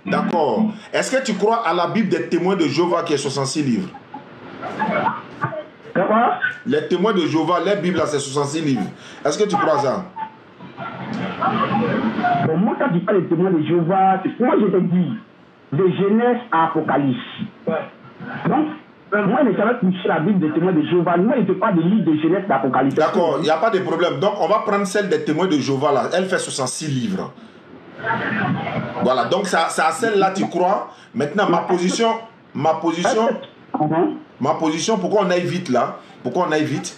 D'accord. Est-ce que tu crois à la Bible des témoins de Jéhovah qui est 66 livres? Quoi? Les témoins de Jéhovah, les Bibles, c'est 66 livres. Est-ce que tu crois à ça? Bon, moi, quand tu parles des témoins de Jéhovah, moi, je te dis, de Genèse à Apocalypse. Donc, moi, je ne savais plus sur la Bible des témoins de Jéhovah. Moi, je ne te parle de livre de Genèse d'Apocalypse. D'accord, il n'y a pas de problème. Donc, on va prendre celle des témoins de Jéhovah, là. Elle fait 66 livres. Voilà, donc c'est à celle-là tu crois. Maintenant, ma position, pourquoi on aille vite là? Pourquoi on aille vite?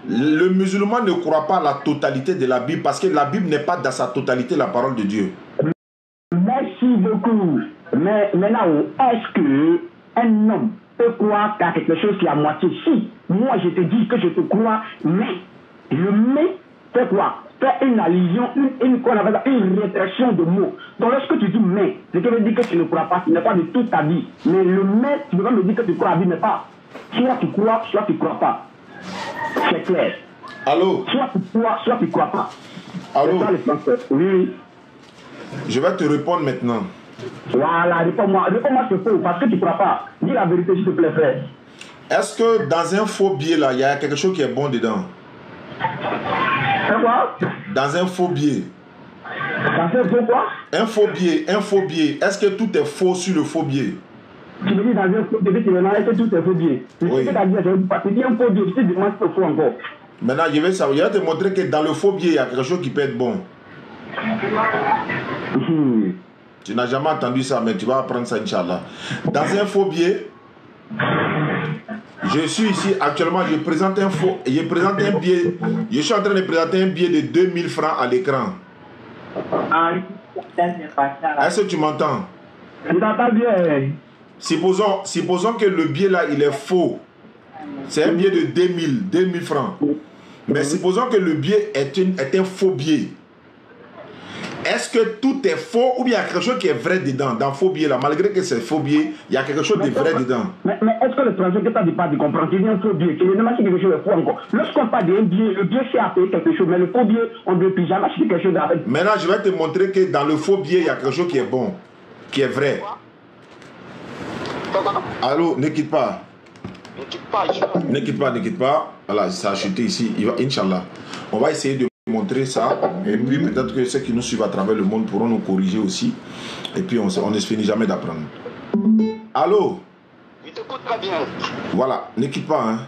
Le musulman ne croit pas à la totalité de la Bible parce que la Bible n'est pas dans sa totalité la parole de Dieu. Merci beaucoup. Mais maintenant, est-ce qu'un homme peut croire qu'à quelque chose qui est à moitié? Si, moi je te dis que je te crois, mais le mais fait quoi? Fait une allusion, une rétraction de mots. Donc lorsque tu dis mais, ce qui veut dire que tu ne crois pas, ce n'est pas de toute ta vie. Mais le mais, tu peux pas me dire que tu crois à la vie, mais pas. Soit tu crois, soit tu ne crois pas. C'est clair. Allô? Soit tu crois, soit tu ne crois pas. Allô? Oui. Je vais te répondre maintenant. Voilà, réponds-moi c'est faux, parce que tu ne crois pas. Dis la vérité, s'il te plaît, frère. Est-ce que dans un faux billet, là, il y a quelque chose qui est bon dedans? C'est quoi? Dans un faux billet. Dans un faux quoi? Un faux billet. Est-ce que tout est faux sur le faux billet? Tu me dis dans un faux billet, est-ce que tout est faux billet? Oui. C'est un faux billet, tu te demandes ce que faux encore. Maintenant, je vais te montrer que dans le faux billet, il y a quelque chose qui peut être bon. Tu n'as jamais entendu ça, mais tu vas apprendre ça, Inch'Allah. Dans un faux billet, je suis ici actuellement, je présente un billet. Je suis en train de présenter un billet de 2000 francs à l'écran. Est-ce que tu m'entends? Je t'entends bien. Supposons que le billet là, il est faux. C'est un billet de 2000 francs. Mais supposons que le billet est un faux billet. Est-ce que tout est faux ou bien il y a quelque chose qui est vrai dedans, dans le faux billet là, malgré que c'est faux billet, il y a quelque chose de vrai dedans? Mais est-ce que le transfert que tu n'as pas de comprendre, tu dis un faux billet, tu ne demandes si quelque chose est faux encore. Lorsqu'on parle d'un billet, le billet c'est à payer quelque chose, mais le faux billet, on ne peut jamais acheter quelque chose d'arrêt. Maintenant, je vais te montrer que dans le faux billet, il y a quelque chose qui est bon, qui est vrai. Allô, ne quitte pas. Ne quitte pas. Voilà, ça a chuté ici. Inch'Allah. On va essayer de montrer ça. Et puis peut-être que ceux qui nous suivent à travers le monde pourront nous corriger aussi. Et puis on ne se finit jamais d'apprendre. Allô? Je t'écoute très bien. Voilà, ne quitte pas. Hein.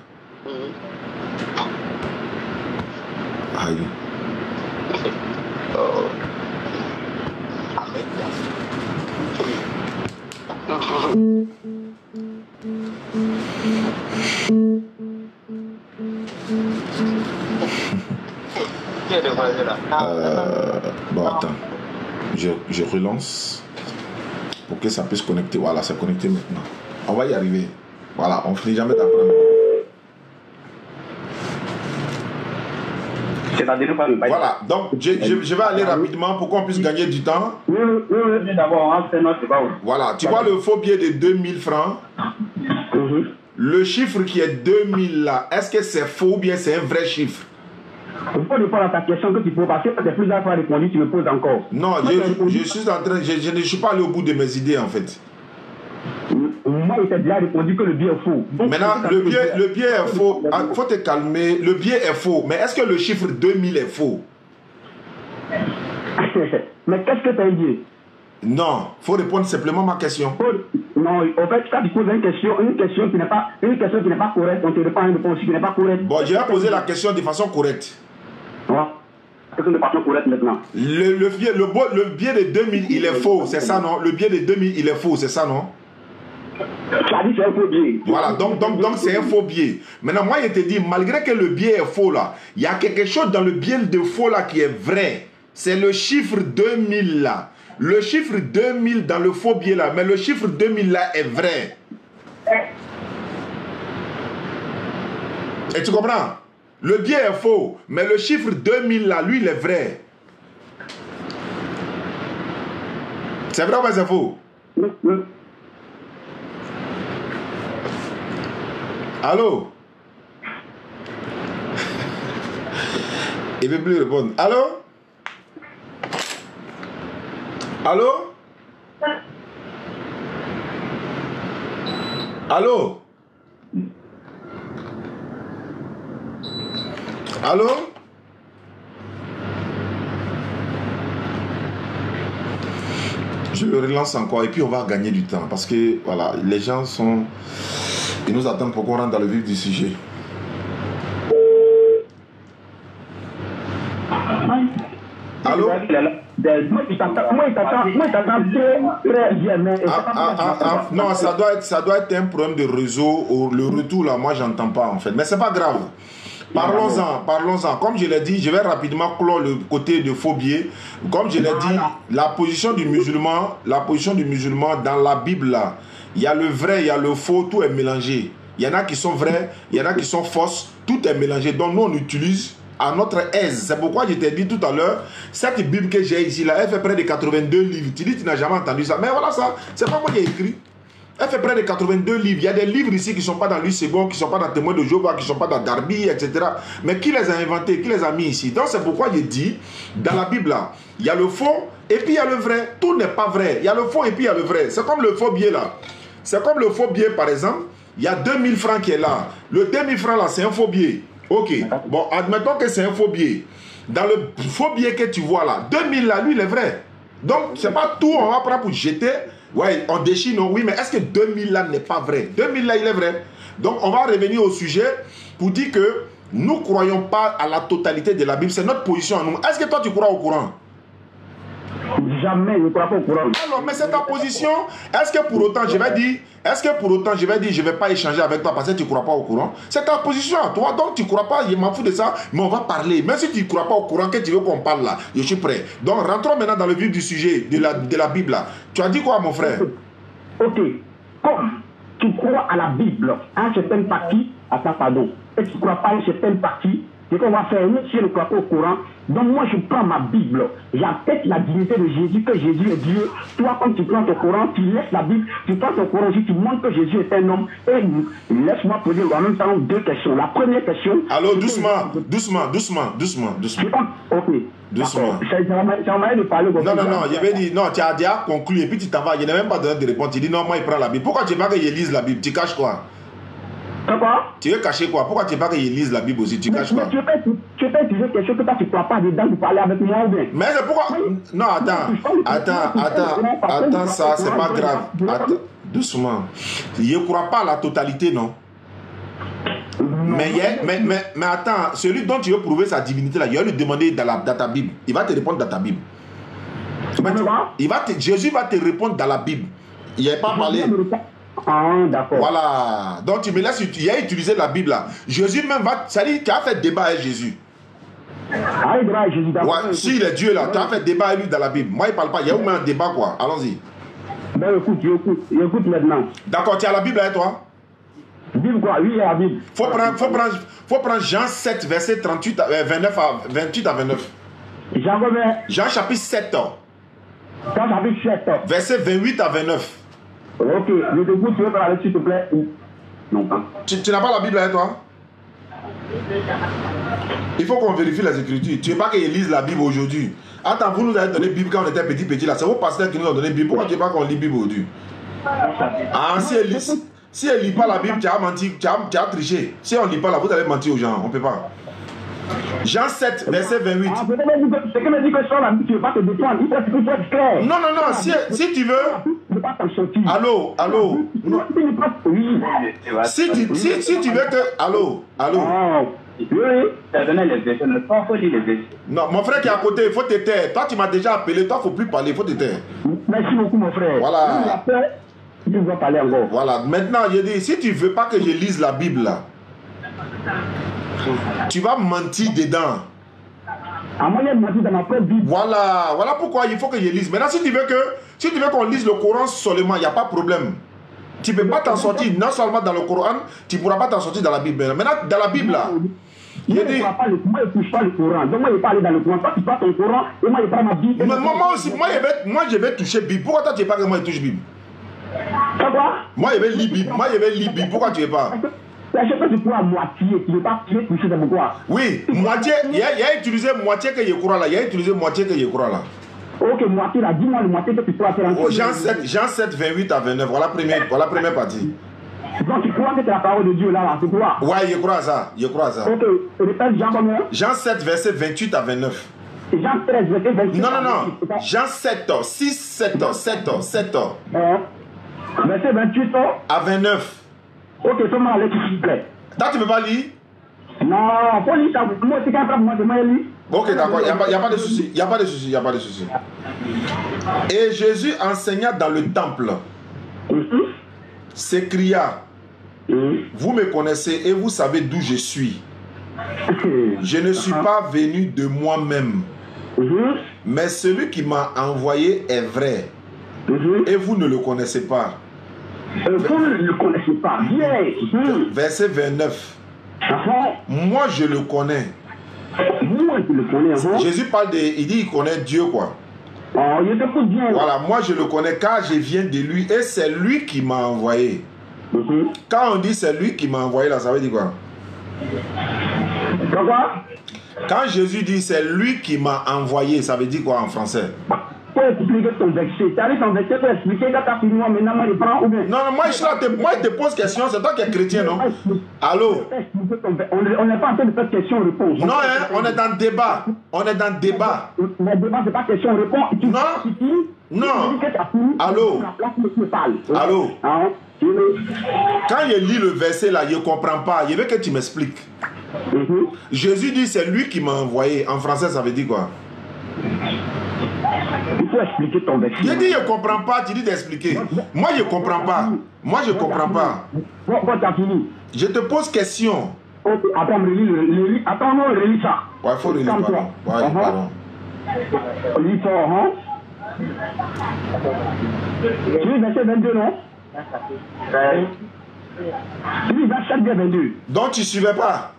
Aïe. Bon, attends. Je relance pour que ça puisse connecter. Voilà, c'est connecté maintenant. On va y arriver. Voilà, on ne finit jamais d'apprendre. Voilà, donc je vais aller rapidement pour qu'on puisse gagner du temps. Oui, d'abord, voilà, tu vois le faux billet de 2000 francs. Le chiffre qui est 2000 là, est-ce que c'est faux ou bien c'est un vrai chiffre? Il faut répondre à ta question que tu poses parce que tu as plusieurs fois répondu, tu me poses encore. Non, je suis en train, je ne suis pas allé au bout de mes idées en fait. Moi, il t'a déjà répondu que le billet est faux. Donc, maintenant, le billet est faux. Il faut te calmer. Le billet est faux. Mais est-ce que le chiffre 2000 est faux? Mais qu'est-ce que tu as dit? Non, il faut répondre simplement à ma question. Non, en fait, quand tu poses une question qui n'est pas correcte, on te répond une réponse qui n'est pas correcte. Bon, je vais poser la question de façon correcte. De façon correcte maintenant. Le billet de 2000, il est faux, c'est ça, non? Le billet de 2000, il est faux, c'est ça, non? Tu as dit c'est un faux billet. Voilà, donc c'est un faux billet. Maintenant, moi, je te dis, malgré que le billet est faux, là, il y a quelque chose dans le billet de faux, là, qui est vrai. C'est le chiffre 2000, là. Le chiffre 2000 dans le faux billet, là. Mais le chiffre 2000, là, est vrai. Et tu comprends? Le billet est faux, mais le chiffre 2000, là, lui, il est vrai. C'est vrai ou c'est faux? Allô? Il ne veut plus répondre. Allô? Allô? Allô? Allô? Je le relance encore et puis on va gagner du temps parce que voilà, les gens sont... Ils nous attendent pour qu'on rentre dans le vif du sujet. Allô? Non, ça doit être un problème de réseau. Le retour là, moi j'entends pas en fait. Mais c'est pas grave. Parlons-en. Comme je l'ai dit, je vais rapidement clore le côté de faux billets. Comme je l'ai dit, la position du musulman dans la Bible là, il y a le vrai, il y a le faux, tout est mélangé. Il y en a qui sont vrais, il y en a qui sont fausses, tout est mélangé. Donc nous on utilise à notre aise. C'est pourquoi je t'ai dit tout à l'heure, cette Bible que j'ai ici là, elle fait près de 82 livres. Tu dis tu n'as jamais entendu ça. Mais voilà ça, c'est pas moi qui ai écrit. Elle fait près de 82 livres. Il y a des livres ici qui ne sont pas dans l'U-Second, qui ne sont pas dans Témoins de Jéhovah, qui ne sont pas dans Darby, etc. Mais qui les a inventés, qui les a mis ici? Donc c'est pourquoi je dis, dans la Bible là, il y a le faux et puis il y a le vrai. Tout n'est pas vrai. Il y a le faux et puis il y a le vrai. C'est comme le faux billet là. C'est comme le faux billet par exemple. Il y a 2000 francs qui est là. Le 2000 francs là, c'est un faux billet. Ok. Bon, admettons que c'est un faux billet. Dans le faux billet que tu vois là, 2000 là, lui il est vrai. Donc c'est pas tout, on va prendre pour jeter. Ouais, on déchire, non, oui, mais est-ce que 2000 là n'est pas vrai? 2000 là, il est vrai. Donc, on va revenir au sujet pour dire que nous ne croyons pas à la totalité de la Bible. C'est notre position à nous. Est-ce que toi, tu crois au Coran? Jamais, je ne crois pas au Coran. Alors, mais c'est ta position. Est-ce que pour autant, je vais dire, je ne vais pas échanger avec toi parce que tu ne crois pas au Coran? C'est ta position à toi. Donc, tu ne crois pas, je m'en fous de ça, mais on va parler. Même si tu ne crois pas au Coran, que tu veux qu'on parle là, je suis prêt. Donc, rentrons maintenant dans le vif du sujet de la Bible là. Tu as dit quoi, mon frère? Ok. Comme tu crois à la Bible, à une certaine partie, et tu ne crois pas à une certaine partie, ce qu'on va faire, nous, si je ne crois pas au Coran, donc moi je prends ma Bible, j'appelle la divinité de Jésus, que Jésus est Dieu. Toi, quand tu prends ton Coran, tu laisses la Bible, tu prends ton Coran aussi, tu montres que Jésus est un homme. Et laisse-moi poser en même temps deux questions. La première question... Allô, doucement. Ok. Doucement. C'est un moyen de parler. Non, je vais dire, non, tu as déjà conclu et puis tu t'en vas. Je n'ai même pas donné de réponse. Tu dis non, moi, il prend la Bible. Pourquoi tu veux pas que je lise la Bible? Tu caches quoi? Quoi? Tu veux cacher quoi? Pourquoi tu veux pas que je lise la Bible aussi? Tu caches quoi? Tu peux utiliser quelque chose que toi tu ne crois pas dedans pour parler avec moi ou bien? Mais c'est pourquoi? Non, attends, ça, c'est pas grave. Attends, doucement. Je ne crois pas à la totalité, non? Mais attends, celui dont tu veux prouver sa divinité là, il va lui demander dans ta Bible. Il va te répondre dans ta Bible. Jésus va te répondre dans la Bible. Il n'y a pas parlé. Ah, d'accord. Voilà. Donc tu me laisses, il a utilisé la Bible là. Jésus même va, ça dit qu'il a fait débat avec Jésus. Ah, il débat avec Jésus, d'accord. Ouais, s'il est Dieu là, tu as fait débat avec lui dans la Bible. Moi il parle pas, il y a eu un débat quoi. Allons-y. Ben écoute maintenant. D'accord, tu as la Bible avec toi? Bible quoi? Oui, il y a la Bible. Faut prendre Jean 7, verset 28 à 29. Jean chapitre 7. Jean chapitre 7. Verset 28 à 29. Ok, je t'écoute, tu veux parler s'il te plaît? Non pas. Tu n'as pas la Bible avec toi? Il faut qu'on vérifie les Écritures. Tu ne veux pas qu'ils lisent la Bible aujourd'hui? Attends, vous nous avez donné la Bible quand on était petit là. C'est vos pasteurs qui nous ont donné la Bible. Pourquoi tu ne veux pas qu'on lit la Bible aujourd'hui? Ah, si elle ne lit pas la Bible, tu as menti, tu as triché. Si on ne lit pas là, vous allez mentir aux gens. On ne peut pas. Jean 7, verset 28. Ah, c'est que me dit que sur la Bible, tu ne veux pas te défendre. Il faut être clair. Non, si tu veux. Allô. Non. Si tu veux que. Allô. Oui, tu as donné les versions. Il faut lire les versions. Non, mon frère qui est à côté, il faut te taire. Toi, tu m'as déjà appelé. Toi, il ne faut plus parler. Il faut te taire. Merci beaucoup, mon frère. Voilà. Tu dois parler encore. Voilà. Maintenant, je dis, si tu ne veux pas que je lise la Bible là, tu vas mentir dedans. À moi, il m'a dit dans ma propre Bible. Voilà pourquoi il faut que je lise. Maintenant, si tu veux qu'on lise le Coran seulement, il n'y a pas de problème. Tu ne peux pas t'en sortir, non seulement dans le Coran, tu ne pourras pas t'en sortir dans la Bible. Maintenant, dans la Bible, là, moi, je ne touche pas le Coran. Donc, moi, je vais pas aller dans le Coran. Toi, tu parles ton Coran et moi, je prends ma Bible. Mais moi aussi, moi, je vais toucher Bible. Pourquoi toi, tu ne veux pas que moi, je touche Bible? Quoi? Moi, je vais lire Bible. Pourquoi tu ne veux pas? La chose que tu crois à moitié, tu ne veux pas toucher dans mon quoi? Oui, moitié. Il a utilisé moitié que je crois là. Il a utilisé moitié que je crois là. Ok, moitié là, dis-moi le moitié que tu crois faire. Oh, Jean 7, 28 à 29, voilà la première partie. Donc tu crois que c'est la parole de Dieu là, tu crois? Ouais, je crois à ça, Ok, répète Jean combien? Jean 7, verset 28 à 29. Jean 13, verset 28. Non. Jean 7, 6, 7. Verset 28 à 29. Ok, fais-moi aller, s'il vous plaît. Toi, tu ne peux pas lire? Non, faut lire ça. Moi, c'est quand moi, je vais lire. Ok, d'accord, il n'y a pas de souci. Il n'y a pas de souci. Et Jésus enseigna dans le temple. S'écria, vous me connaissez et vous savez d'où je suis. Je ne suis pas venu de moi-même, mais celui qui m'a envoyé est vrai. Et vous ne le connaissez pas. Vous ne le connaissez pas. Verset 29. Moi je le connais. Moi je le connais. Jésus parle il dit il connaît Dieu quoi. Voilà, moi je le connais car je viens de lui et c'est lui qui m'a envoyé. Quand on dit c'est lui qui m'a envoyé là, ça veut dire quoi? Quand Jésus dit c'est lui qui m'a envoyé, ça veut dire quoi en français? Pour expliquer ton verset. Tu as ton verset pour expliquer quand tu as fini, maintenant je prends ou bien? Non, moi je te pose question, c'est toi qui es chrétien, non? Allô? On n'est pas en train de faire question-réponse. Non, on est dans le débat. Le débat, c'est pas question-réponse. Non. Allô? Quand je lis le verset là, je ne comprends pas. Je veux que tu m'expliques. Jésus dit c'est lui qui m'a envoyé. En français, ça veut dire quoi? Il faut expliquer ton verset. Je dis je ne comprends pas, tu dis d'expliquer. Moi je ne comprends pas. Pourquoi tu as fini? Je te pose question. Ok, attends, on relit ça. Ouais, il faut relire, pardon. Ouais, pardon. Lis ça, Tu lis verset 22, non? Tu lis verset 22. Donc tu ne suivais pas.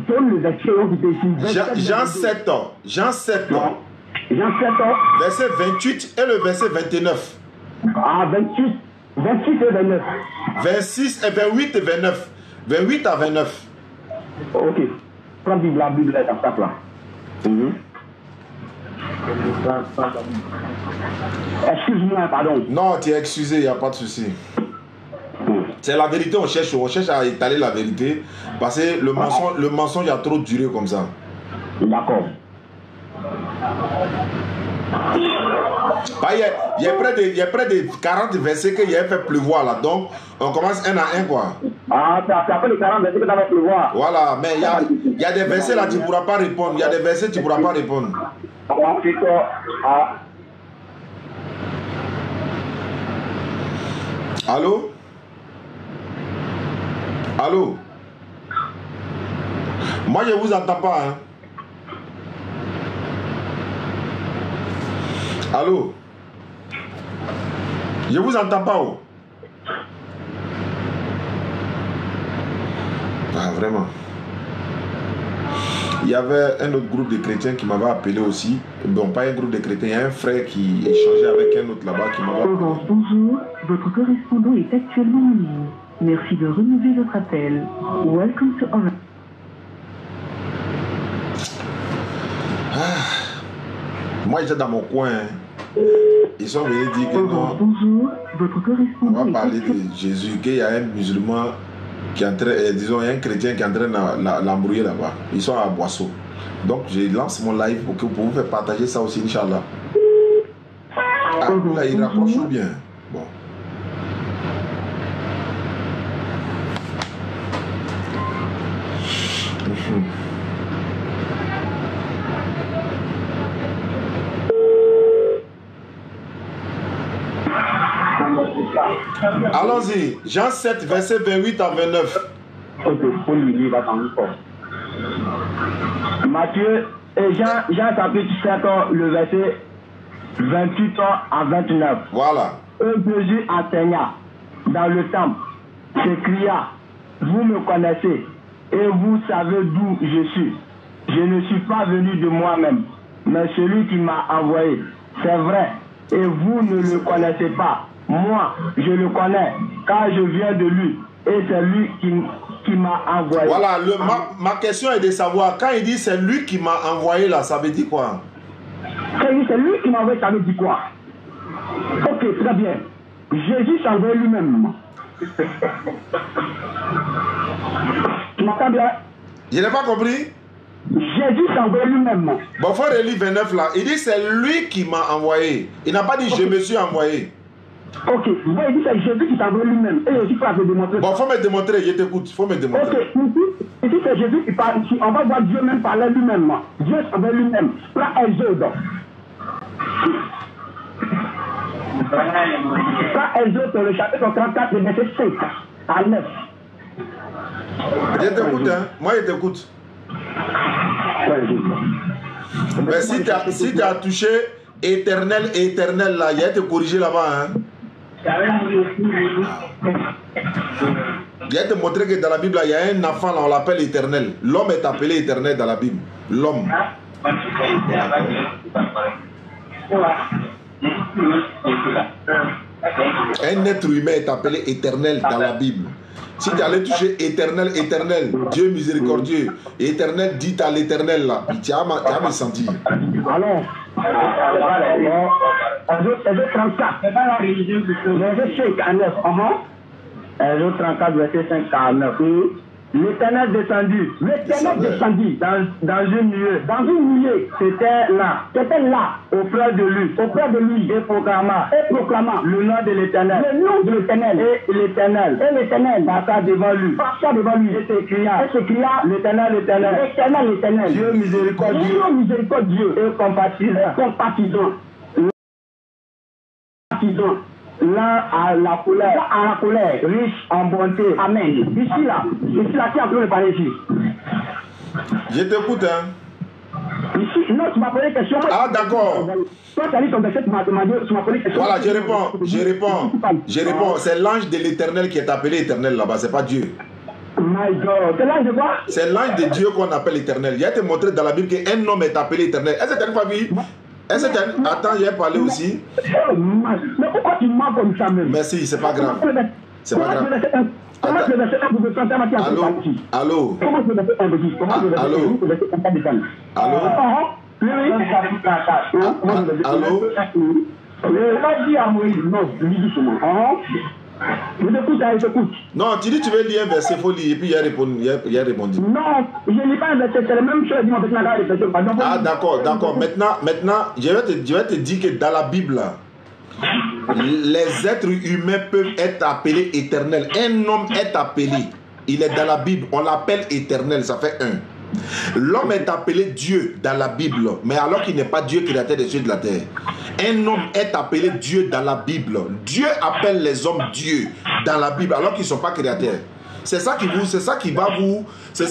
Donne le verset. Jean 7. Verset 28 et le verset 29. Ah, 28 et 29. 26 et 28 et 29. 28 à 29. Ok. Prends la Bible là, dans ta là. Excuse-moi, pardon. Non, tu es excusé, il n'y a pas de souci. C'est la vérité, on cherche à étaler la vérité. Parce que le mensonge a trop duré comme ça. D'accord. Il y a près de 40 versets qu'il a fait pleuvoir là. Donc, on commence un à un quoi. Ah, c'est après les 40 versets que tu as fait pleuvoir. Voilà, mais il y a des versets là, tu ne pourras pas répondre. Il y a des versets, tu ne pourras pas répondre. Allô? Allô? Moi, je ne vous entends pas. Hein? Allô? Je ne vous entends pas. Oh. Ah, vraiment. Il y avait un autre groupe de chrétiens qui m'avait appelé aussi. Bon, pas un groupe de chrétiens, il y a un frère qui échangeait avec un autre là-bas qui m'avait appelé. Bonjour, votre correspondant est actuellement en ligne. Merci de renouveler votre appel. Welcome to Orange. Moi, j'étais dans mon coin. Ils sont venus dire que non. Bonjour, votre correspondant. On va parler de Jésus, qu'il y a un musulman qui est en train, disons, il y a un chrétien qui est en train de l'embrouiller là-bas. Ils sont à Boisseau. Donc, je lance mon live pour vous faire partager ça aussi, Inch'Allah. Ah, là, il rapproche bien. Bon. Allons-y. Jean 7, verset 28 à 29. Ok, faut lui dire, va t'en dire. Matthieu et Jean chapitre 7, le verset 28 à 29. Voilà. Et Jésus enseigna dans le temple, s'écria, vous me connaissez et vous savez d'où je suis. Je ne suis pas venu de moi-même, mais celui qui m'a envoyé. C'est vrai, et vous ne le connaissez pas. Moi, je le connais, car je viens de lui, et c'est lui qui m'a envoyé. Voilà, ma question est de savoir, quand il dit c'est lui qui m'a envoyé là, ça veut dire quoi? C'est lui qui m'a envoyé, ça veut dire quoi? Ok, très bien. Jésus s'est envoyé lui-même. Tu m'entends bien? Je n'ai pas compris. Jésus s'est envoyé lui-même. Bon, il faut relire 29 là. Il dit c'est lui qui m'a envoyé. Il n'a pas dit je me suis envoyé. Ok, moi il dit c'est Jésus qui s'est envoyé lui-même. Et Jésus peut le démontrer. Bon, il faut me démontrer, je t'écoute. Il faut me démontrer. Ok, ici c'est Jésus qui parle. Ici, on va voir Dieu même parler lui-même. Dieu s'est envoyé lui-même. Là, Exode. Ça, Exode, le chapitre 34, le verset 5 à 9. Je t'écoute, hein. Moi, je t'écoute. Mais si tu as touché éternel, éternel, là, il a été corrigé là-bas, hein. Il a été montré que dans la Bible, il y a un enfant, là, on l'appelle éternel. L'homme est appelé éternel dans la Bible. L'homme. Un être humain est appelé éternel dans la Bible. Si tu allais toucher éternel, éternel, Dieu miséricordieux, éternel, dit à l'éternel là, tu as me senti. Alors, Exode 34, verset 5 à 9. Exode 34, verset 5 à 9. L'Éternel descendu dans une nuée. Dans une nuée, c'était là, auprès de lui, et proclama le nom de l'Éternel. Le nom de l'Éternel. Et l'Éternel passa devant lui. Et s'écria, l'Éternel. Dieu miséricordieux. Et compatissant. Là à la colère, riche en bonté. Amen. Ici là, qui a en train de parler ici? Je t'écoute, hein. Ici, non, tu m'as posé une question. Ah, d'accord. Toi, tu as dit ton verset, tu m'as posé une question. Voilà, je réponds. C'est l'ange de l'Éternel qui est appelé éternel là-bas, c'est pas Dieu. My God. C'est l'ange de quoi? C'est l'ange de Dieu qu'on appelle éternel. Il a été montré dans la Bible qu'un homme est appelé éternel. Est-ce que tu as une famille? Attends, j'ai parlé aussi. Mais pourquoi tu mens comme ça même? Merci, c'est pas grave. C'est pas grave. Comment le verset 1 vous me sentez à Allô? Comment le verset 1 vous dit? Comment le verset 1 vous dit? Allô? Allô? Allô? Dit à Moïse, non, lui doucement. Je t'écoute. Non, tu dis tu veux lire un verset, il faut lire. Et puis il a répondu. Non, je ne lis pas un verset, c'est la même chose. Ah, d'accord. Maintenant, je vais te dire que dans la Bible, les êtres humains peuvent être appelés éternels. Un homme est appelé. Il est dans la Bible. On l'appelle éternel. Ça fait un. L'homme est appelé Dieu dans la Bible, mais alors qu'il n'est pas Dieu créateur des cieux et de la terre. Un homme est appelé Dieu dans la Bible. Dieu appelle les hommes Dieu dans la Bible alors qu'ils ne sont pas créateurs. C'est ce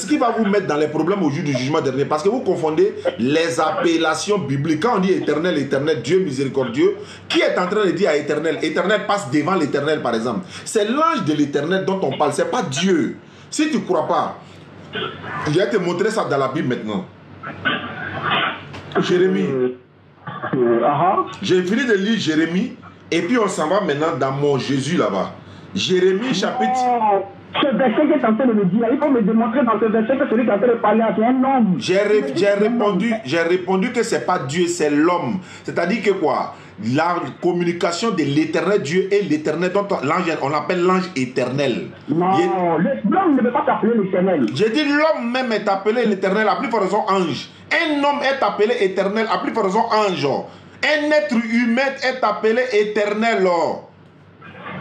qui va vous mettre dans les problèmes au jour du jugement dernier, parce que vous confondez les appellations bibliques. Quand on dit éternel, éternel, Dieu miséricordieux, qui est en train de dire à éternel? Éternel passe devant l'éternel par exemple. C'est l'ange de l'éternel dont on parle, c'est pas Dieu. Si tu ne crois pas, je vais te montrer ça dans la Bible maintenant. Jérémie. J'ai fini de lire Jérémie et puis on s'en va maintenant dans mon Jésus là-bas. Jérémie chapitre... Ce verset qui est en train de me dire, il faut me démontrer dans ce verset que celui qui est en train de parler c'est un homme. J'ai répondu que c'est pas Dieu, c'est l'homme. C'est-à-dire que quoi? La communication de l'éternel Dieu et l'éternel, dont on l'appelle l'ange éternel. Non, l'homme ne peut pas s'appeler l'éternel. J'ai dit l'homme même est appelé l'éternel, à plus forte raison ange. Un homme est appelé éternel, à plus forte raison ange. Un être humain est appelé éternel.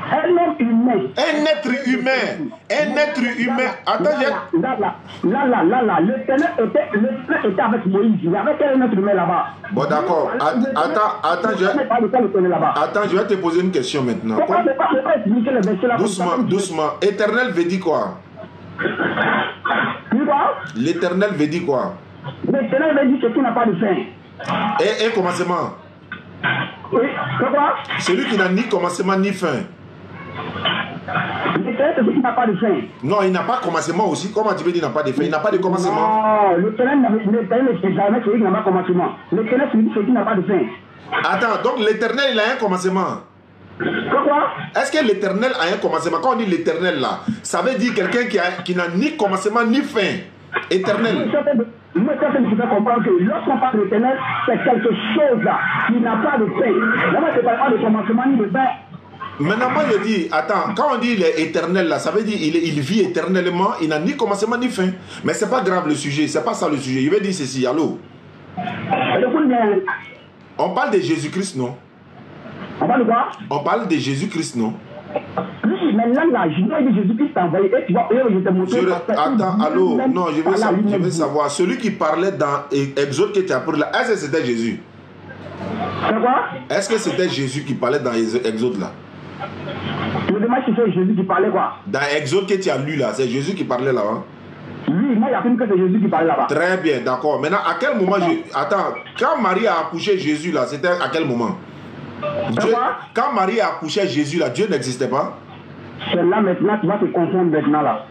Un homme humain. Un être humain. Attends, Là, l'éternel était avec Moïse. Il y avait quel être humain là-bas? Bon, d'accord. Attends, je vais te poser une question maintenant. Doucement. Éternel veut dire quoi? L'éternel veut dire quoi? L'éternel veut dire ce qui n'a pas de fin. Et commencement? Oui, quoi? Celui qui n'a ni commencement ni fin. L'éternel, c'est ce qui n'a pas de fin. Non, il n'a pas commencement aussi. Comment tu veux dire qu'il n'a pas de fin? Il n'a pas de commencement. Non, l'éternel n'est jamais celui qui n'a pas de commencement. L'éternel, c'est celui qui n'a pas de fin. Attends, donc l'éternel, il a un commencement. Pourquoi? Est-ce que l'éternel a un commencement? Quand on dit l'éternel là, ça veut dire quelqu'un qui n'a ni commencement ni fin. Éternel. Moi, je suis en train de te faire comprendre que lorsqu'on parle d'éternel, c'est quelque chose là qui n'a pas de fin. Là-bas, c'est pas de commencement ni de fin. Maintenant, moi je dis, attends, quand on dit il est éternel là, ça veut dire il vit éternellement, il n'a ni commencement ni fin. Mais c'est pas grave le sujet, c'est pas ça le sujet. Je vais dire ceci, allô. On parle de Jésus-Christ, non? On parle de quoi? On parle de Jésus-Christ, non? Oui, maintenant là, je dois dire Jésus-Christ t'a envoyé et tu vois, je te montre. Attends, allô, non, je veux savoir, celui qui parlait dans Exode que tu as pris là, est-ce que c'était Jésus? C'est quoi? Est-ce que c'était Jésus qui parlait dans Exode là? Tu me demandes si c'est Jésus qui parlait quoi? Dans Exode que tu as lu là, c'est Jésus qui parlait là-bas? Oui, moi, il y a plus que c'est Jésus qui parlait là-bas. Très bien, d'accord. Maintenant, à quel moment Attends, quand Marie a accouché Jésus là, c'était à quel moment? Quand Marie a accouché Jésus là, Dieu n'existait pas? C'est là maintenant, tu vas te confondre maintenant là.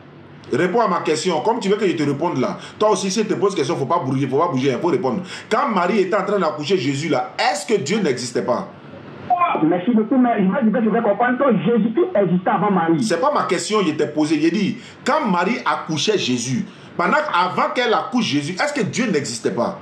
Réponds à ma question, comme tu veux que je te réponde là. Toi aussi, si je te pose question, il ne faut pas bouger, il faut répondre. Quand Marie était en train d'accoucher Jésus là, est-ce que Dieu n'existait pas? Merci beaucoup, mais je vais comprendre que Jésus existait avant Marie. C'est pas ma question, je t'ai posé. J'ai dit, quand Marie accouchait Jésus, avant qu'elle accouche Jésus, est-ce que Dieu n'existait pas?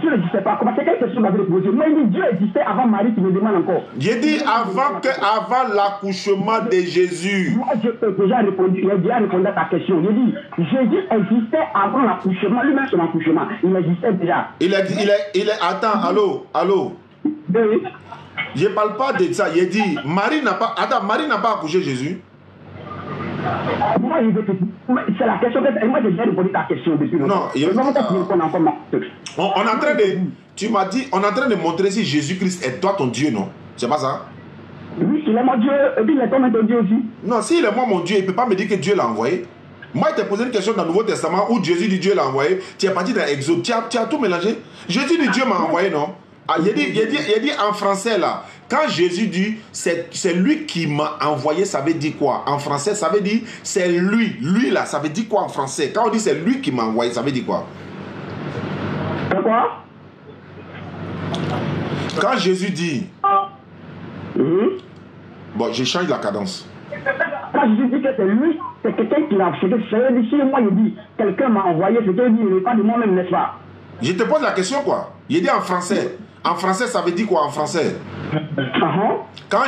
Dieu n'existait pas. Comment c'est quelle question m'avait posé? Moi, il dit Dieu existait avant Marie, tu me demandes encore. J'ai dit avant l'accouchement de Jésus. Moi, j'ai déjà répondu à ta question. J'ai dit Jésus existait avant l'accouchement. Lui-même, son accouchement, il existait déjà. Attends, allô. Oui. Je ne parle pas de ça. J'ai dit, Marie n'a pas accouché Jésus. Moi, c'est la question que moi j'ai déjà répondu à ta question depuis longtemps. On est en train de. Tu m'as dit, on est en train de montrer si Jésus-Christ est toi ton Dieu, non? C'est pas ça? Oui, il est mon Dieu, et puis il est toi ton Dieu aussi. Non, s'il est moi mon Dieu, il ne peut pas me dire que Dieu l'a envoyé. Moi, je t'ai posé une question dans le Nouveau Testament où Jésus dit Dieu l'a envoyé. Tu es parti dans Exode, tu as tout mélangé. Jésus dit Dieu m'a envoyé, non? Il dit en français là, quand Jésus dit c'est lui qui m'a envoyé, ça veut dire quoi? En français, ça veut dire c'est lui là, ça veut dire quoi en français? Quand on dit c'est lui qui m'a envoyé, ça veut dire quoi? C'est quoi? Quand Jésus dit bon, je change la cadence. Quand Jésus dit que c'est lui, c'est quelqu'un qui l'a fait. Ça veut dire si moi je dis quelqu'un m'a envoyé, c'est qu'il n'est pas de moi-même, n'est-ce pas? Je te pose la question quoi? Il dit en français. En français, ça veut dire quoi en français? Quand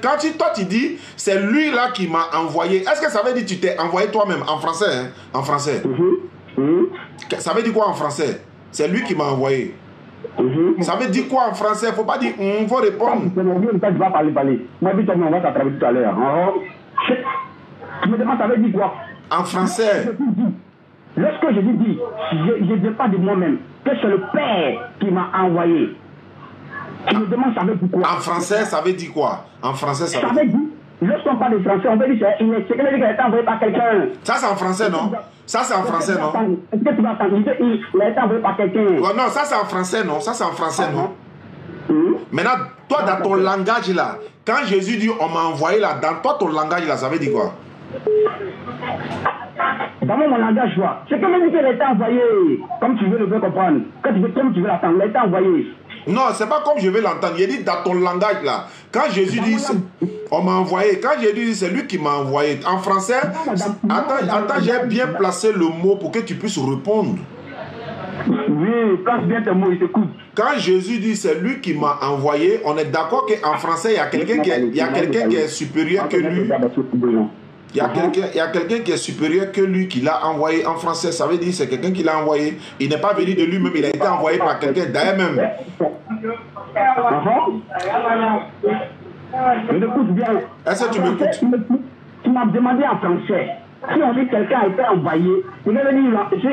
toi tu dis c'est lui là qui m'a envoyé, est-ce que ça veut dire que tu t'es envoyé toi-même en français? Hein? En français. Ça veut dire quoi en français? C'est lui qui m'a envoyé. Ça veut dire quoi en français? Il ne faut pas dire on faut répondre. Tu vas parler. Moi, je on va t'attraper tout à l'heure. Tu me demandes ça veut dire quoi? En français. Lorsque Jésus dit, je ne dis pas de moi-même, que c'est le Père qui m'a envoyé. Tu me demandes ça veut dire quoi? En français, ça veut dire quoi? En français, ça veut dire. Lorsqu'on parle de français, on veut dire c'est qu'il a été envoyé par quelqu'un. Ça, c'est en français, non? Ça, c'est en français, non? Est-ce que tu vas entendre? Il a été envoyé par quelqu'un. Non, ça, c'est en français, non? Ça, c'est en français, non? Maintenant, toi, dans ton langage, là, quand Jésus dit on m'a envoyé, là, dans toi, ton langage, là, ça veut dire quoi? Dans mon langage, je vois. C'est comme il a été envoyé. Comme tu veux le comprendre. Comme tu veux l'attendre, il a été envoyé. Non, c'est pas comme je vais l'entendre. Il dit dans ton langage là. Quand Jésus dit on m'a envoyé, quand Jésus dit c'est lui qui m'a envoyé. En français, attends, j'ai bien placé le mot pour que tu puisses répondre. Oui, place bien tes mots, il t'écoute. Quand Jésus dit c'est lui qui m'a envoyé, on est d'accord qu'en français, il y a quelqu'un qui est supérieur que lui. Il y a quelqu'un qui est supérieur que lui qui l'a envoyé en français. Ça veut dire c'est quelqu'un qui l'a envoyé. Il n'est pas venu de lui-même, il a été envoyé par quelqu'un d'ailleurs même. Écoute bien. Est-ce que tu m'écoutes? Tu m'as demandé en français. Si on dit que quelqu'un a été envoyé, si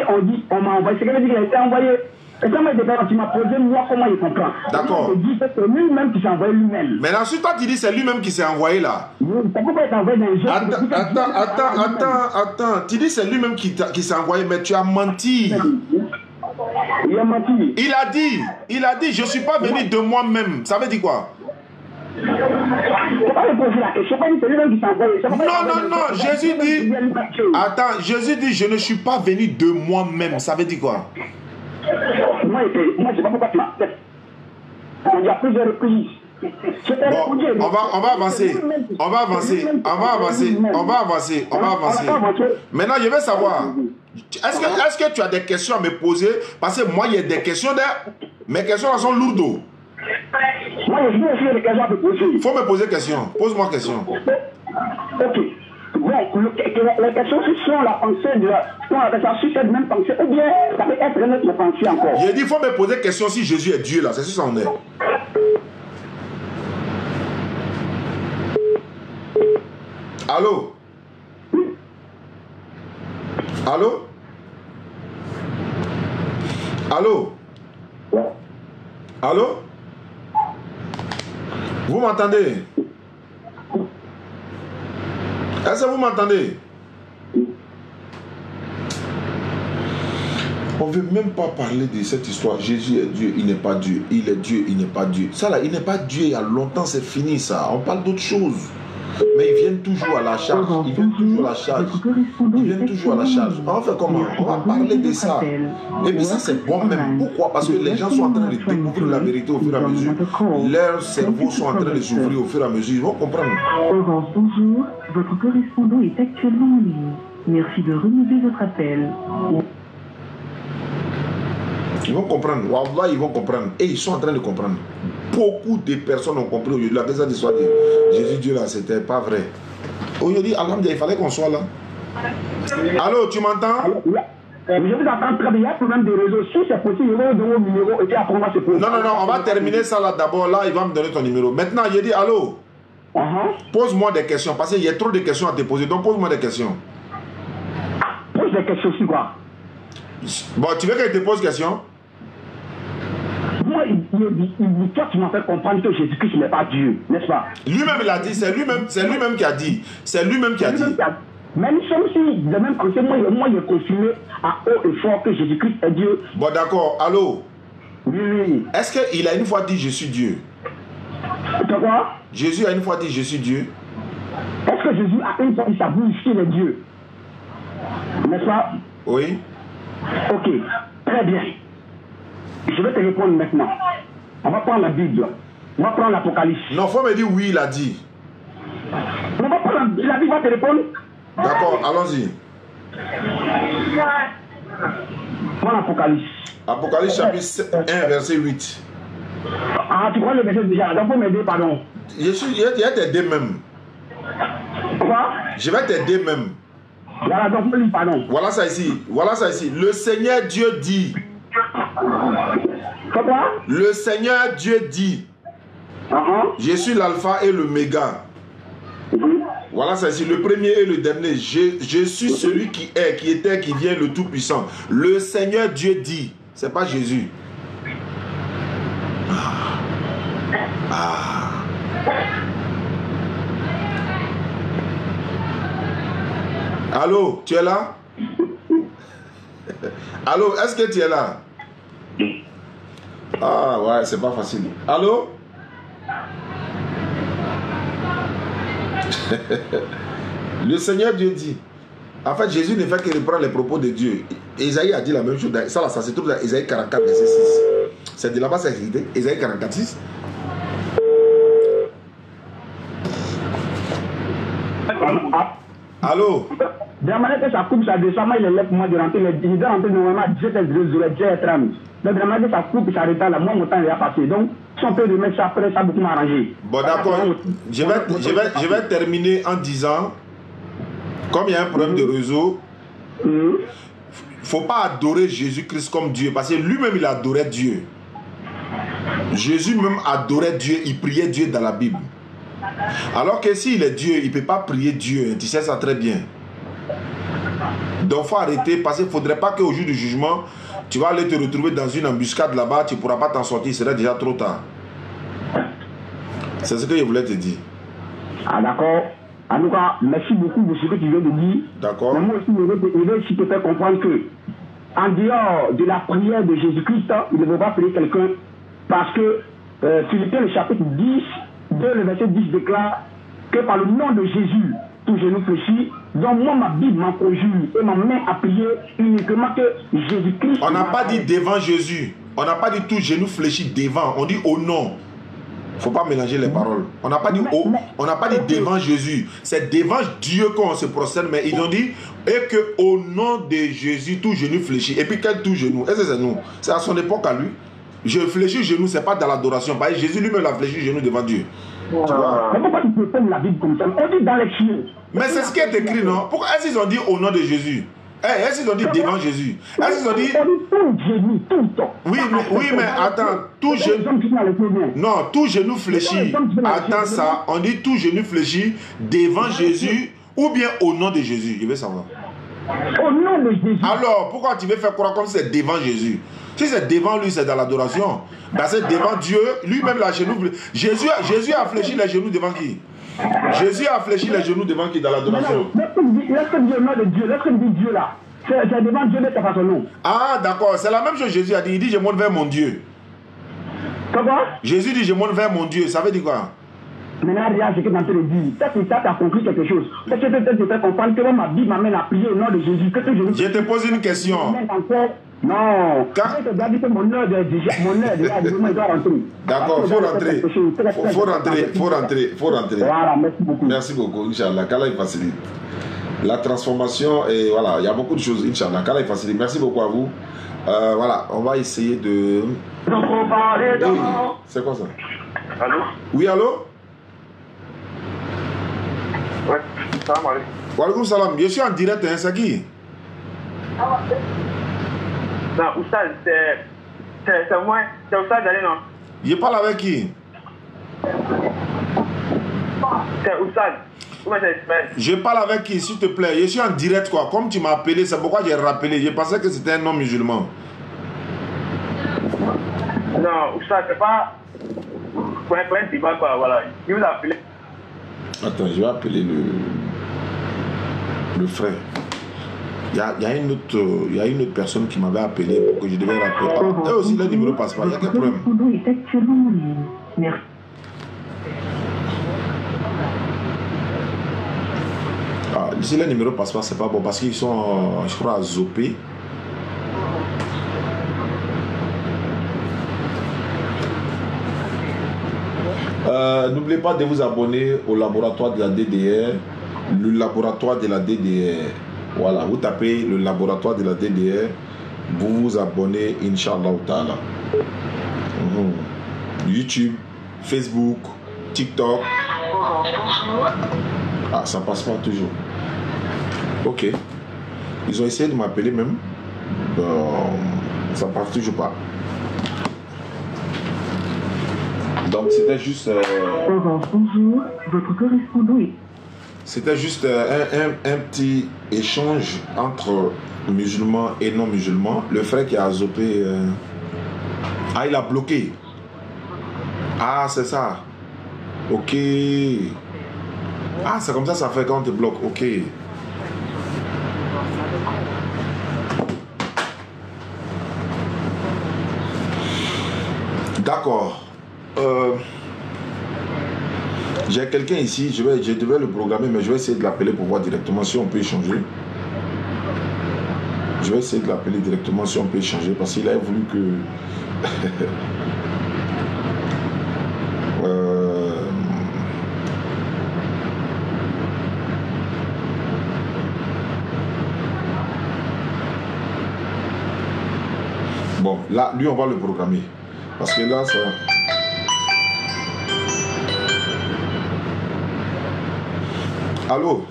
on dit on m'a envoyé, c'est quelqu'un qui a été envoyé. Et ça tu m'as posé moi comment il comprend. D'accord. Je dis que c'est lui-même qui s'est envoyé lui-même. Mais ensuite toi tu dis c'est lui-même qui s'est envoyé là. Pourquoi il t'a envoyé dans les Attends. Tu dis c'est lui-même qui s'est envoyé, mais tu as menti. Il a menti. Il a dit je ne suis pas venu de moi-même. Ça veut dire quoi? Non, Jésus dit. Attends, Jésus dit je ne suis pas venu de moi-même. Ça veut dire quoi? Moi, je ne sais pas pourquoi tu m'as fait. Il y a plusieurs reprises. Bon, on va avancer. On va avancer. Maintenant, je veux savoir, est-ce que tu as des questions à me poser? Parce que moi, il y a des questions mes questions elles sont lourdes. Moi, je veux aussi des questions à te poser. Il faut me poser question. Pose-moi question. Ok. Bon, les questions sont la pensée de la sur cette même pensée, ou bien ça peut être une autre pensée encore. J'ai dit, il faut me poser question si Jésus est Dieu là, c'est sûr ça en est. Allô? Allô? Allô? Allô? Vous m'entendez? Est-ce que vous m'entendez? On ne veut même pas parler de cette histoire. Jésus est Dieu, il n'est pas Dieu. Il est Dieu, il n'est pas Dieu. Ça là, il n'est pas Dieu il y a longtemps, c'est fini ça. On parle d'autre chose. Mais ils viennent toujours à la charge. Ils viennent toujours à la charge. Ils viennent toujours à la charge. On va faire comment? On va parler de ça. Et puis ça, c'est bon même. Pourquoi? Parce que les gens sont en train de découvrir la vérité au fur et à mesure. Leurs cerveaux sont en train de s'ouvrir au fur et à mesure. Ils vont comprendre. Orange, bonjour. Votre correspondant est actuellement en ligne. Merci de renouveler votre appel. Ils vont comprendre. Wallah, ils vont comprendre. Et ils sont en train de comprendre. Beaucoup de personnes ont compris aujourd'hui. La deuxième histoire de Jésus Dieu là, c'était pas vrai. Aujourd'hui, il fallait qu'on soit là. Allô, tu m'entends? Je vous entends très bien. Il y a un problème de réseau. Si c'est possible, je vais donner mon numéro et puis après, on va se poser. Non, on va terminer ça là d'abord. Là, il va me donner ton numéro. Maintenant, j'ai dit allô. Pose-moi des questions parce qu'il y a trop de questions à te poser. Donc, pose-moi des questions. Pose des questions sur quoi? Bon, tu veux que je te pose question? Moi, toi, tu m'as fait comprendre que Jésus-Christ n'est pas Dieu, n'est-ce pas? Lui-même, il a dit. C'est lui-même qui a dit. C'est lui-même qui a dit. Même si, de même pensée, moi, il est confirmé à haut et fort que Jésus-Christ est Dieu. Bon, d'accord. Allô? Oui. Est-ce qu'il a une fois dit je suis Dieu? C'est quoi? Jésus a une fois dit je suis Dieu. Est-ce que Jésus a une fois dit sa bouche qu'il est Dieu? N'est-ce pas? Oui. Ok, très bien. Je vais te répondre maintenant. On va prendre la Bible. On va prendre l'Apocalypse. Non, faut me dire oui, il a dit. On va prendre la Bible, va te répondre. D'accord, allons-y. Prends l'Apocalypse. Apocalypse chapitre 1, verset 8. Ah, tu prends le verset déjà. Donc, faut m'aider, pardon. Je vais t'aider même. Quoi? Je vais t'aider même. Voilà, donc, faut lire, pardon. Voilà ça ici. Voilà ça ici. Le Seigneur Dieu dit. Quoi? Le Seigneur Dieu dit. Je suis l'alpha et l'oméga. Voilà ça ici. Le premier et le dernier. Je suis celui qui est, qui était, qui vient, le Tout-Puissant. Le Seigneur Dieu dit. C'est pas Jésus. Allô, tu es là? Allô, est-ce que tu es là? Ah ouais, c'est pas facile. Allô? Le Seigneur Dieu dit. En fait, Jésus ne fait que reprendre les propos de Dieu. Isaïe a dit la même chose. Ça, là, ça se trouve dans Isaïe 44, verset 6. C'est de là-bas, c'est écrit. Isaïe 44, 6. Allô? De la manière que ça coupe, ça descend, moi, il est là pour moi de rentrer. Il doit rentrer normalement à 17h30. Donc, de la manière que ça coupe, ça retarde, là, moi, mon temps est passé. Donc, si on peut remettre ça après, ça a beaucoup m'arranger. Bon, d'accord. Je vais terminer en disant, comme il y a un problème de réseau, il ne faut pas adorer Jésus-Christ comme Dieu, parce que lui-même, il adorait Dieu. Jésus même adorait Dieu, il priait Dieu dans la Bible. Alors que s'il est Dieu, il ne peut pas prier Dieu. Tu sais ça très bien. Donc il faut arrêter parce qu'il ne faudrait pas qu'au jour du jugement, tu vas aller te retrouver dans une embuscade là-bas, tu ne pourras pas t'en sortir, il serait déjà trop tard. C'est ce que je voulais te dire. Ah d'accord. En tout cas, merci beaucoup de ce que tu viens de dire. D'accord. Mais moi aussi, je vais aussi te faire comprendre que en dehors de la prière de Jésus-Christ, il ne faut pas prier quelqu'un parce que Philippiens le chapitre 10, le verset 10 déclare que par le nom de Jésus, tout genou fléchit. Donc moi, ma Bible m'en conjure et ma main à prier uniquement que Jésus-Christ. On n'a pas dit devant Jésus. On n'a pas dit tout genou fléchi devant. On dit au nom. Faut pas mélanger les paroles. On n'a pas dit on n'a pas dit devant Jésus. C'est devant Dieu qu'on se procède, mais ils ont dit et que au nom de Jésus, tout genou fléchit. Et puis quel tout genou? Est-ce que c'est nous? C'est à son époque à lui. Je fléchis genou, c'est pas dans l'adoration. Parce que Jésus lui-même a fléchi genou devant Dieu. Tu vois? Mais pourquoi tu peux prendre la Bible comme ça? On dit dans les chiens. Mais c'est ce qui est écrit, non? Pourquoi est-ce qu'ils ont dit au nom de Jésus? Est-ce qu'ils ont dit devant Jésus? Est-ce qu'ils ont dit... Tout genou, tout le temps. Oui, mais attends, tout genou... Non, tout genou fléchit. Attends ça, on dit tout genou fléchit devant Jésus ou bien au nom de Jésus. Je veux savoir. Au nom de Jésus. Alors, pourquoi tu veux faire croire comme si c'est devant Jésus? Si c'est devant lui, c'est dans l'adoration. Ben c'est devant Dieu, lui-même la genou. Jésus a fléchi les genoux devant qui? Jésus a fléchi les genoux devant qui dans l'adoration? Lorsque Dieu nom de Dieu, lorsque dit Dieu là, c'est devant Dieu, mais c'est pas son nom. Ah d'accord, c'est la même chose que Jésus a dit. Il dit je monte vers mon Dieu. Comment? Jésus dit je monte vers mon Dieu. Ça veut dire quoi? Maintenant, regarde ce que tu es en train de dire. Ça, tu as compris quelque chose. Parce que peut-être te faire comprendre que ma Bible m'amène à prier au nom de Jésus. Je te pose une question. Non. Quand tu as dit que mon heure il doit rentrer. D'accord, faut rentrer. Voilà, merci beaucoup. Merci beaucoup, Inch'Allah. Qu'Allah il facilite. La transformation, et voilà, il y a beaucoup de choses, Inch'Allah. Qu'Allah il facilite. Merci beaucoup à vous. Voilà, on va essayer de... C'est quoi ça? Allô? Oui, allô? Ouais, salam alaikum. Wa alaikum salam. Je suis en direct, hein, c'est qui? Non, Oustaz, c'est moi, c'est Oustaz Allé, non? Je parle avec qui? C'est Oustaz. Comment ça s'appelle? Je parle avec qui, s'il te plaît? Je suis en direct, quoi. Comme tu m'as appelé, c'est pourquoi j'ai rappelé. Je pensais que c'était un non musulman. Non, Oustaz, c'est pas... Pour un débat, quoi, voilà. Il vous a appelé. Attends, je vais appeler le frère. Il y a une autre personne qui m'avait appelé pour que je devais rappeler. Ah, eux aussi, le numéro ne passe pas. Il y a quel problème? Est actuellement en ligne. Merci. Ah, ici, le numéro ne passe pas, c'est pas bon parce qu'ils sont, je crois, à Zopé. N'oubliez pas de vous abonner au laboratoire de la DDR. Le laboratoire de la DDR. Voilà, vous tapez le laboratoire de la DDR. Vous vous abonnez, Inch'Allah Ta'ala. YouTube, Facebook, TikTok. Ah, ça passe pas toujours. Ok. Ils ont essayé de m'appeler même. Ça passe toujours pas. Donc c'était juste... Bonjour, votre correspondant est... C'était juste un petit échange entre musulmans et non musulmans. Le frère qui a zopé... Ah, il a bloqué. Ah, c'est ça. Ok. Ah, c'est comme ça ça fait quand on te bloque. Ok. D'accord. J'ai quelqu'un ici, je devais le programmer, mais je vais essayer de l'appeler pour voir directement si on peut échanger. Je vais essayer de l'appeler directement si on peut échanger parce qu'il a voulu que... Bon, là, lui, on va le programmer. Parce que là, ça... Allô?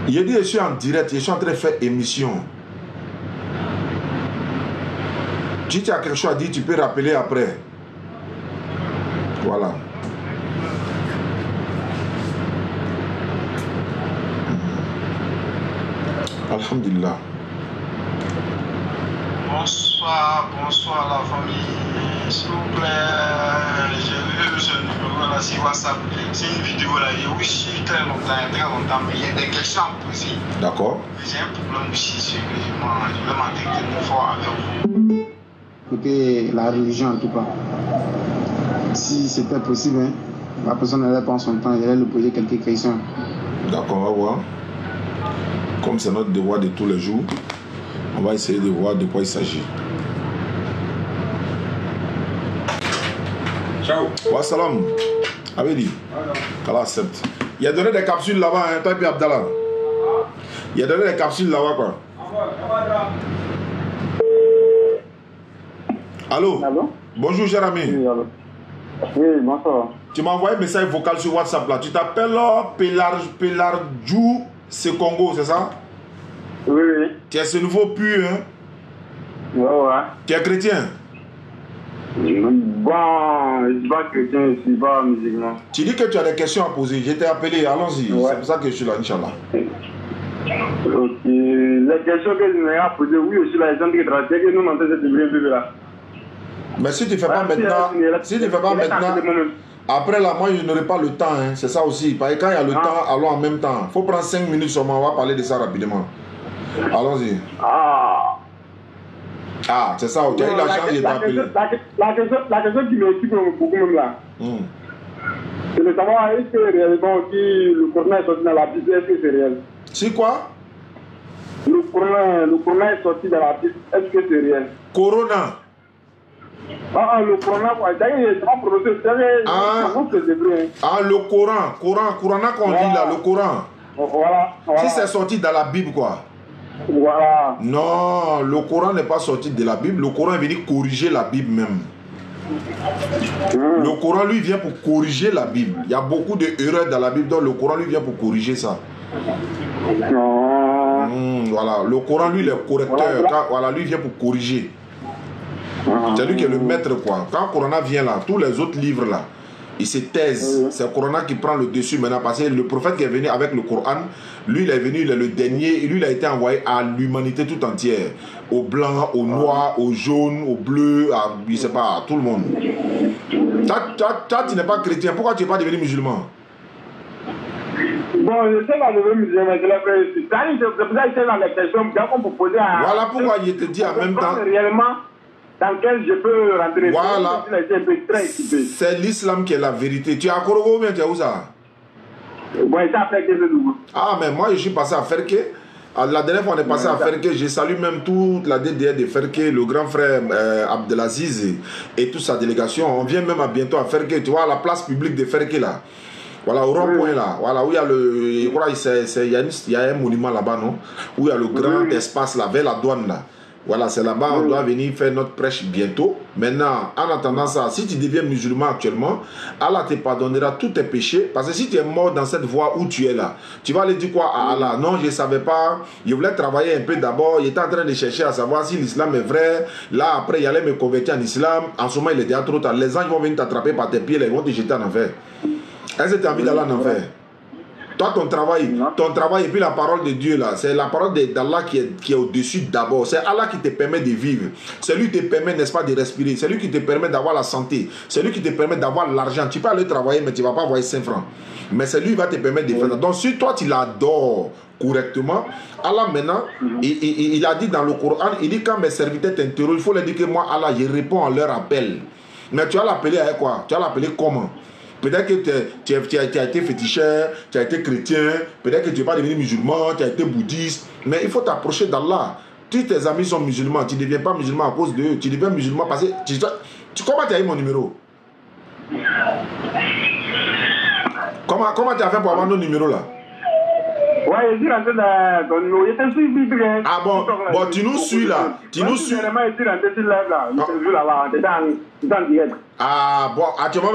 Il a dit, je suis en direct, je suis en train de faire émission. Si tu as quelque chose à dire, tu peux rappeler après. Voilà. Alhamdulillah. Bonsoir la famille. S'il vous plaît, j'ai vu ce numéro là sur WhatsApp. C'est une vidéo là. Je suis très longtemps, mais il y a des questions à poser. D'accord. J'ai un problème aussi sur le musulman. Je vais m'entendre une fois avec vous. Côté la religion en tout cas. Si c'était possible, hein, la personne n'allait prendre son temps, elle allait lui poser quelques questions. D'accord, on va voir. Comme c'est notre devoir de tous les jours, on va essayer de voir de quoi il s'agit. Ciao. Wa salam. Avait dit. Allah accepte. Il a donné des capsules là-bas, hein, toi et puis Abdallah. Il a donné des capsules là-bas, quoi. Allô? Allô? Bonjour, cher ami. Oui, allô. Oui, bonsoir. Tu m'as envoyé un message vocal sur WhatsApp là. Tu t'appelles Pelarjou Sekongo, c'est ça? Oui, oui. Tu es ce nouveau pur, hein? Ouais, ouais. Tu es chrétien? Bon, je ne suis pas chrétien, je ne suis pas musulman. Tu dis que tu as des questions à poser. Je t'ai appelé, allons-y. Ouais. C'est pour ça que je suis là, Inch'Allah. Ok. Les questions que je n'ai à poser, oui, je suis là, les gens qui travaillent, que nous mentons cette vivre là. Mais si tu ne fais pas maintenant, après là, moi je n'aurai pas le temps, hein. C'est ça aussi. Parce que quand il y a le temps, allons en même temps. Il faut prendre 5 minutes seulement, on va parler de ça rapidement. Allons-y. Ah, c'est ça, tu as eu la chance de t'appeler. La question qui m'occupe beaucoup même là, c'est de savoir est-ce que réellement aussi le Coran est sorti dans la Bible, est-ce que c'est réel? C'est quoi? Le Coran est sorti dans la Bible, est-ce que c'est réel? Corona. Le Coran, c'est pas prononcé, le Coran qu'on lit là, le Coran. Voilà. Si c'est sorti dans la Bible, quoi. Voilà. Non, le Coran n'est pas sorti de la Bible. Le Coran est venu corriger la Bible même. Le Coran, lui, vient pour corriger la Bible. Il y a beaucoup d'erreurs dans la Bible, donc le Coran, lui, vient pour corriger ça. Voilà, le Coran, lui, il est correcteur. Voilà, lui, vient pour corriger. C'est lui qui est le maître, quoi. Quand Corona vient là, tous les autres livres là, ils se taisent. C'est Corona qui prend le dessus maintenant. Parce que le prophète qui est venu avec le Coran, lui, il est venu, il est le dernier. Et lui, il a été envoyé à l'humanité tout entière. Aux blancs, aux noirs, aux jaunes, aux bleus, à, je sais pas, à tout le monde. Toi, tu n'es pas chrétien. Pourquoi tu n'es pas devenu musulman? Bon, je sais pas devenir musulman, mais je l'ai fait. C'est pour ça que je sais dans les questions qu'on peut poser à... Voilà pourquoi il te dit en même temps... réellement dans lequel je peux rentrer. Voilà. C'est l'islam qui est la vérité. Tu es à Korogo ou bien tu es où ça? Bon, c'est à Ferke, c'est tout. Ah, mais moi je suis passé à Ferke. La dernière fois on est passé à Ferke, je salue même toute la DDR de Ferke, le grand frère Abdelaziz et toute sa délégation. On vient même à bientôt à Ferke, tu vois, à la place publique de Ferke là. Voilà, au rond-point là, voilà, où il y a le. Je crois qu'il y a un monument là-bas, non? Où il y a le grand espace là, vers la douane là. Voilà, c'est là-bas, on doit venir faire notre prêche bientôt. Maintenant, en attendant ça, si tu deviens musulman actuellement, Allah te pardonnera tous tes péchés. Parce que si tu es mort dans cette voie où tu es là, tu vas aller dire quoi à Allah? Non, je ne savais pas, je voulais travailler un peu d'abord, il était en train de chercher à savoir si l'islam est vrai. Là, après, il allait me convertir en islam. En ce moment, il est déjà trop tard. Les anges vont venir t'attraper par tes pieds, ils vont te jeter en enfer. Est-ce que tu as envie d'aller en enfer? Toi, ton travail et puis la parole de Dieu là, c'est la parole d'Allah qui est au-dessus d'abord. C'est Allah qui te permet de vivre. C'est lui qui te permet, n'est-ce pas, de respirer. C'est lui qui te permet d'avoir la santé. C'est lui qui te permet d'avoir l'argent. Tu peux aller travailler, mais tu ne vas pas avoir 5 francs. Mais c'est lui qui va te permettre de faire ça. Donc, si toi, tu l'adores correctement, Allah maintenant, il a dit dans le Coran, il dit quand mes serviteurs t'interrogent, il faut leur dire que moi, Allah, je réponds à leur appel. Mais tu vas l'appeler avec quoi? Tu vas l'appeler comment? Peut-être que tu as été féticheur, tu as été chrétien, peut-être que tu n'es pas devenu musulman, tu as été bouddhiste, mais il faut t'approcher d'Allah. Tous tes amis sont musulmans, tu ne deviens pas musulman à cause d'eux, tu deviens musulman parce que... Comment tu as eu mon numéro? Comment tu as fait pour avoir nos numéros là? Ouais, je suis rentré dans ton numéro. Ah bon, tu nous suis là. Tu nous suis. Ah bon, actuellement,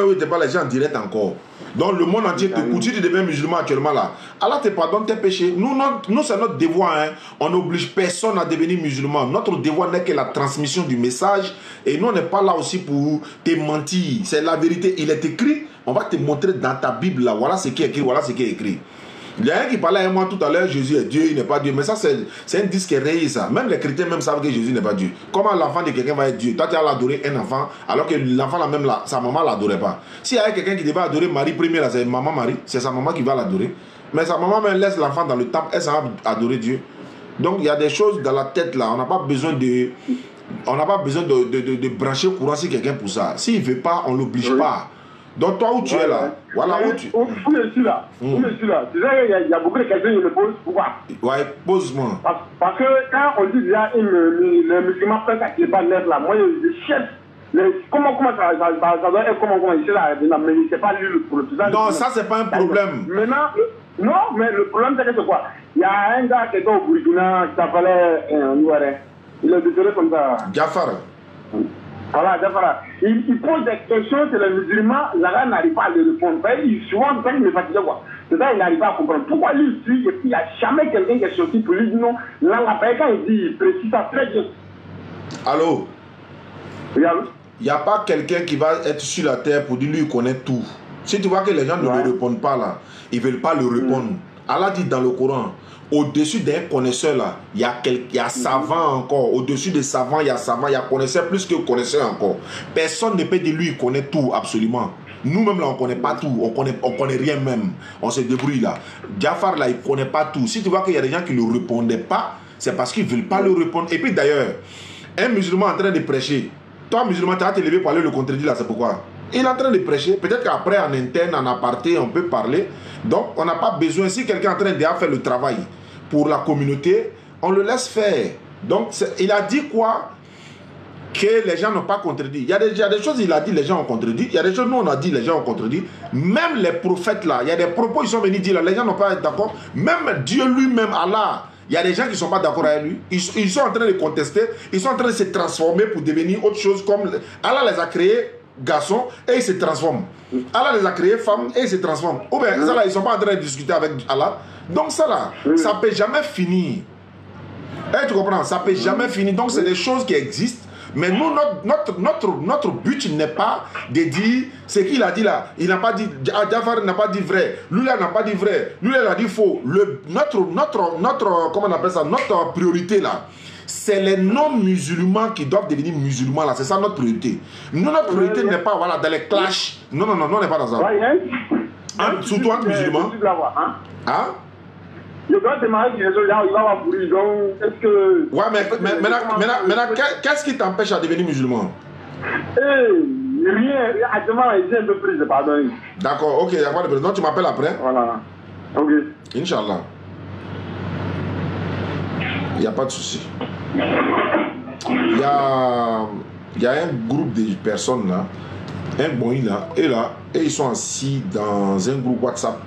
oui, tu n'es pas les gens en direct encore. Donc le monde entier t'écoute. Si tu deviens musulman actuellement là, Allah te pardonne tes péchés. Nous c'est notre devoir. Hein. On n'oblige personne à devenir musulman. Notre devoir n'est que la transmission du message. Et nous, on n'est pas là aussi pour te mentir. C'est la vérité. Il est écrit. On va te montrer dans ta Bible là. Voilà ce qui est écrit. Voilà ce qui est écrit. Il y a un qui parlait avec moi tout à l'heure, Jésus est Dieu, il n'est pas Dieu. Mais ça, c'est un disque rayé, ça. Même les chrétiens même savent que Jésus n'est pas Dieu. Comment l'enfant de quelqu'un va être Dieu? Toi, tu as adoré un enfant, alors que l'enfant, là même, sa maman ne l'adorait pas. S'il y a quelqu'un qui devait adorer Marie première, c'est maman Marie, c'est sa maman qui va l'adorer. Mais sa maman même laisse l'enfant dans le temple, elle s'en va adorer Dieu. Donc, il y a des choses dans la tête, là. On n'a pas besoin de brancher le courant sur quelqu'un pour ça. S'il ne veut pas, on ne l'oblige pas. Donc toi où tu es là, voilà où tu... Où je suis là, Tu sais, il y a beaucoup de questions qui me posent. Pourquoi? Ouais, pose-moi. Parce que quand on dit déjà, les musulmans peuvent activer pas net là, moi je cherche Comment ça doit être, comment il là, mais c'est pas lui le problème. Non, ça c'est pas un problème. Maintenant, non, mais le problème c'est quoi? Il y a un gars qui est au Burkina qui s'appelait il est désolé comme ça. Jafar. Voilà, Jafar. Il pose des questions sur les musulmans, là n'arrive pas à les répondre. Souvent, il me fatigue quoi. C'est ça, il n'arrive pas à comprendre. Pourquoi lui suit et puis il n'y a jamais quelqu'un qui est sorti pour lui dire non. Là, quand il dit, il précise ça très bien. Allô? Oui, il n'y a pas quelqu'un qui va être sur la terre pour dire lui il connaît tout. Si tu vois que les gens ne le répondent pas là, ils ne veulent pas le répondre. Allah dit dans le Coran, au-dessus d'un connaisseur là, il y a savant encore. Au-dessus des savants, il y a savant, il y a connaisseur plus que connaisseur encore. Personne ne peut dire lui il connaît tout absolument. Nous-mêmes là on ne connaît pas tout, on connaît rien même. On se débrouille là. Jafar là il ne connaît pas tout. Si tu vois qu'il y a des gens qui ne le répondaient pas, c'est parce qu'ils ne veulent pas le répondre. Et puis d'ailleurs, un musulman en train de prêcher, toi musulman tu vas te lever pour aller le contredire là, c'est pourquoi? Il est en train de prêcher, peut-être qu'après en interne, en aparté, on peut parler. Donc on n'a pas besoin, si quelqu'un est en train de faire le travail pour la communauté, on le laisse faire. Donc il a dit quoi? Que les gens n'ont pas contredit. Il y a des choses, il a dit, les gens ont contredit. Il y a des choses, nous on a dit, les gens ont contredit. Même les prophètes là, il y a des propos, ils sont venus dire là, les gens n'ont pas été d'accord. Même Dieu lui-même, Allah, il y a des gens qui ne sont pas d'accord avec lui. Ils sont en train de contester. Ils sont en train de se transformer pour devenir autre chose. Comme Allah les a créés garçons et ils se transforment. Allah les a créés femmes et ils se transforment. Ou bien ça là, ils ne sont pas en train de discuter avec Allah. Donc ça là, ça ne peut jamais finir. Et tu comprends? Ça ne peut jamais finir. Donc c'est des choses qui existent. Mais nous, notre but n'est pas de dire ce qu'il a dit là. Il n'a pas dit, Jafar n'a pas dit vrai. Lui là n'a pas dit vrai. Lui là il a dit faux. Comment on appelle ça? Notre priorité là, c'est les non-musulmans qui doivent devenir musulmans là. C'est ça notre priorité. Nous, notre priorité n'est pas voilà, dans les clashs. Non, on n'est pas dans ça. Surtout entre musulmans. Hein? Le gars de mariage, il va avoir pourri, donc est-ce que... Ouais, mais maintenant, qu'est-ce qui t'empêche à devenir musulman? Rien, actuellement, j'ai un peu pris de pardon. D'accord, ok, il n'y a pas de problème. Donc tu m'appelles après? Voilà, ok. Inch'Allah. Il n'y a pas de souci. Il y a un groupe de personnes là, un bon là, et ils sont assis dans un groupe WhatsApp.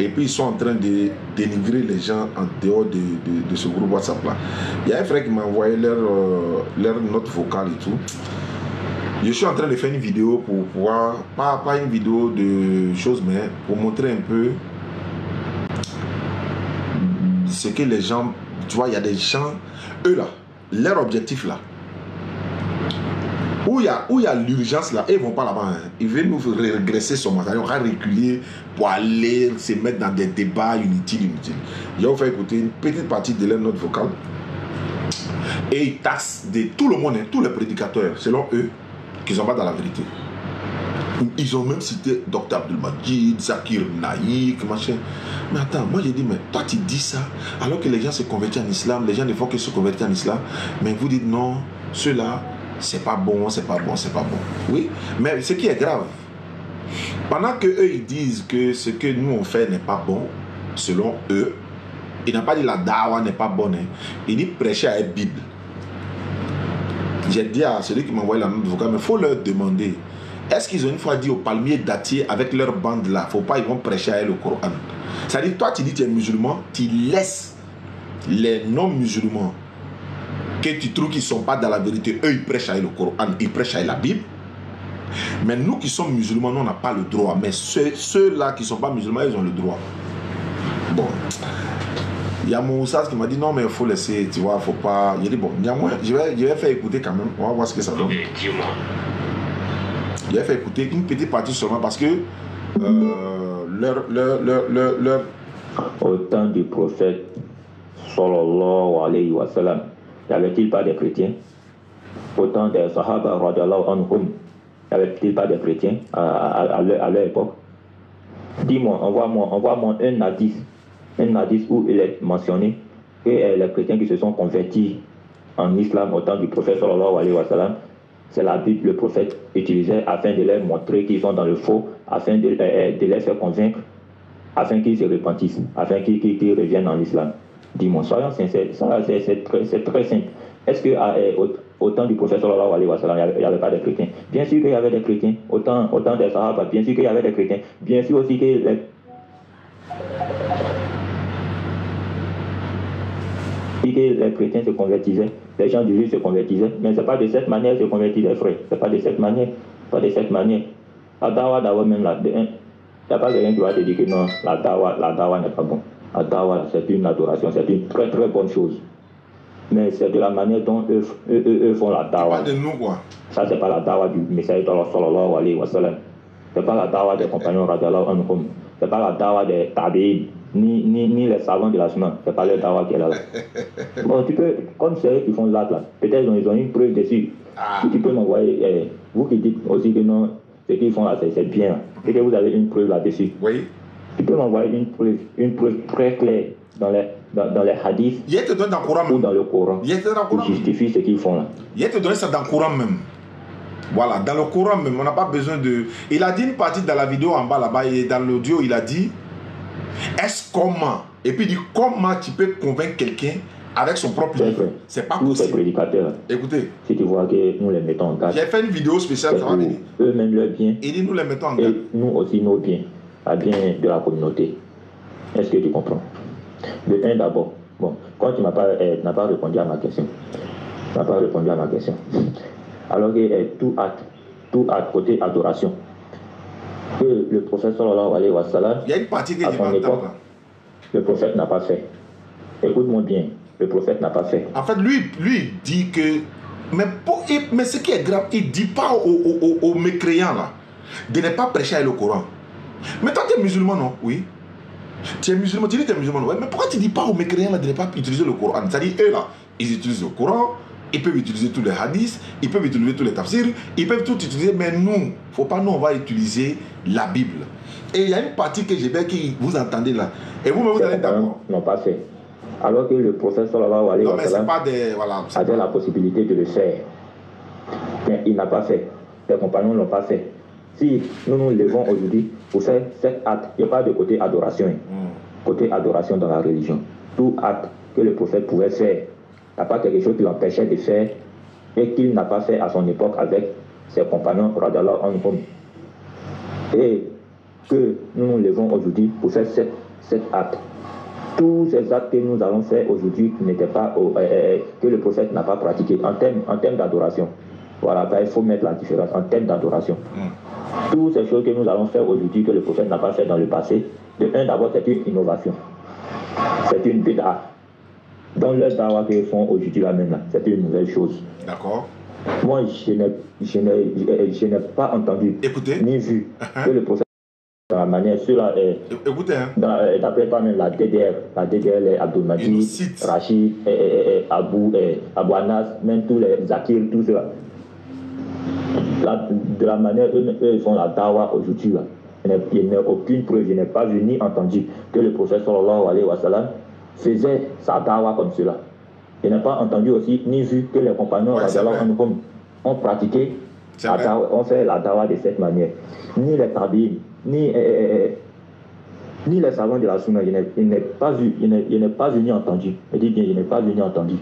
Et puis ils sont en train de dénigrer les gens en dehors de ce groupe WhatsApp là. Il y a un frère qui m'a envoyé leur note vocale et tout. Je suis en train de faire une vidéo pour pouvoir, pas une vidéo de choses, mais pour montrer un peu ce que les gens, tu vois, il y a des gens, eux là, leur objectif là, où il y a l'urgence là, et ils ne vont pas là-bas. Hein. Ils veulent nous régresser son matériel, on va reculer pour aller se mettre dans des débats inutiles. Je vais vous faire écouter une petite partie de leur note vocale. Et ils taxent de tout le monde, hein, tous les prédicateurs, selon eux, qui ne sont pas dans la vérité. Ils ont même cité Dr Abdelmadjid, Zakir Naïk, machin. Mais attends, moi j'ai dit, mais toi tu dis ça, alors que les gens se convertissent en islam, les gens ne font que se convertir en islam, mais vous dites non, ceux-là, c'est pas bon, c'est pas bon, c'est pas bon. Oui, mais ce qui est grave, pendant que eux ils disent que ce que nous on fait n'est pas bon, selon eux, il n'a pas dit la dawa n'est pas bonne, hein. Il dit prêcher à la Bible. J'ai dit à celui qui m'a envoyé la note vocale, mais il faut leur demander, est-ce qu'ils ont une fois dit au palmier dattier avec leur bande là, faut pas, ils vont prêcher à elle le Coran. C'est-à-dire, toi tu dis tu es musulman, tu laisses les non-musulmans que tu trouves qu'ils ne sont pas dans la vérité, eux ils prêchent à le Coran, ils prêchent à la Bible. Mais nous qui sommes musulmans, nous on n'a pas le droit. Mais ceux-là qui ne sont pas musulmans, ils ont le droit. Bon. Il y a mon Oussas qui m'a dit non mais il faut laisser, tu vois, il ne faut pas. Il a dit bon, je vais faire écouter quand même, on va voir ce que ça donne. Je vais faire écouter une petite partie seulement parce que leur... Au temps du prophète, sallallahu alayhi wa sallam, n'y avait-il pas des chrétiens? Autant des Sahaba radiallahu anhum, n'y avait-il pas des chrétiens à leur époque? Dis-moi, envoie-moi un hadith où il est mentionné que les chrétiens qui se sont convertis en islam au temps du prophète sallallahu alayhi wa sallam, c'est la Bible le prophète utilisait afin de leur montrer qu'ils sont dans le faux, afin de les faire convaincre, afin qu'ils se repentissent, afin qu'ils reviennent en islam. Dis-moi, soyons sincères, ça c'est très simple. Est-ce que au temps du prophète sallallahu alayhi wa sallam, il n'y avait pas de chrétiens. Bien sûr qu'il y avait des chrétiens. Au temps des Sahaba, bien sûr qu'il y avait des chrétiens. Bien sûr aussi que les chrétiens se convertissaient, les gens du livre se convertissaient, mais ce n'est pas de cette manière qu'ils se convertissaient, frère. Ce n'est pas de cette manière. Pas de cette manière. La dawa même là, il n'y a pas quelqu'un qui va te dire que non, la dawa n'est pas bon. La dawa, c'est une adoration, c'est une très très bonne chose. Mais c'est de la manière dont eux font la dawa. Pas de nous, quoi. Ça, c'est pas la dawa du messager sallallahu alayhi wa sallam. C'est pas la dawa des compagnons radiallahu anhum. C'est pas la dawa des tabi'in. Ni les savants de la sunna, c'est pas le dawa qui est là. Bon, tu peux, comme c'est eux qui font l'acte là, peut-être ils ont une preuve dessus. Tu peux m'envoyer, vous qui dites aussi que non, ce qu'ils font là, c'est bien. Et que vous avez une preuve là-dessus. Oui. Tu peux m'envoyer une preuve très claire dans les hadiths ou dans le Coran qui justifie ce qu'ils font là. Il te donné ça dans le Coran même. Voilà, dans le Coran même, on n'a pas besoin de... Il a dit une partie dans la vidéo en bas là-bas, et dans l'audio, il a dit... Est-ce comment? Et puis il dit comment tu peux convaincre quelqu'un avec son propre livre? C'est pas possible. Tous ces prédicateurs. Écoutez. Si tu vois que nous les mettons en garde. J'ai fait une vidéo spéciale. Eux-mêmes leurs biens. Il dit nous les mettons en garde. Et nous aussi nos biens. À bien de la communauté. Est-ce que tu comprends? De un d'abord. Bon, quand tu n'as pas répondu à ma question. Tu n'as pas répondu à ma question. Alors que tout acte côté adoration. Que le prophète sallallahu alayhi wa sallam, il y a une partie que à son époque, le prophète n'a pas fait. Écoute-moi bien, le prophète n'a pas fait. En fait, lui il dit que... Mais ce qui est grave, il ne dit pas aux mécréants là, de ne pas prêcher le Coran. Mais toi, tu es musulman, non? Oui. Tu es musulman, tu dis que tu es musulman. Ouais, mais pourquoi tu ne dis pas aux mécréants là, de ne pas utiliser le Coran? C'est-à-dire, eux là, ils utilisent le Coran. Ils peuvent utiliser tous les hadiths, ils peuvent utiliser tous les tafsirs, ils peuvent tout utiliser, mais nous, faut pas, nous, on va utiliser la Bible. Et il y a une partie que j'ai bien qui vous entendez là. Et vous-même, vous allez d'accord. Non, pas fait. Alors que le prophète sallallahu alayhi wa sallam avait la possibilité de le faire. Mais il n'a pas fait. Les compagnons ne l'ont pas fait. Si nous nous levons aujourd'hui pour faire cet acte, il n'y a pas de côté adoration. Côté adoration dans la religion. Tout acte que le prophète pouvait faire, il n'y a pas quelque chose qui l'empêchait de faire et qu'il n'a pas fait à son époque avec ses compagnons radiallahu anhum. Et que nous nous levons aujourd'hui pour faire cet acte. Tous ces actes que nous allons faire aujourd'hui n'étaient pas que le prophète n'a pas pratiqué en termes d'adoration. Voilà, ben, il faut mettre la différence en termes d'adoration. Toutes ces choses que nous allons faire aujourd'hui que le prophète n'a pas fait dans le passé, d'abord c'est une innovation. C'est une bid'a. Dans le dawa qu'ils font aujourd'hui là même, c'est une nouvelle chose. D'accord. Moi, je n'ai pas entendu ni vu que le prophète dans la manière sur la écoutez, d'après pas même la DDR, les Abdul Majid, Rachid, Abou Anas, même tous les Zakir, tout cela. De la manière eux ils font la dawa aujourd'hui là. Il n'y a aucune preuve, je n'ai pas vu ni entendu que le prophète sallallahu alayhi wa sallam faisait sa dawa comme cela. Je n'ai pas entendu aussi ni vu que les compagnons ont pratiqué ont fait la dawa de cette manière. Ni les tabi'in, ni les savants de la sunna, je n'ai pas vu, je n'ai pas vu ni entendu. Je dis bien, je n'ai pas vu ni entendu.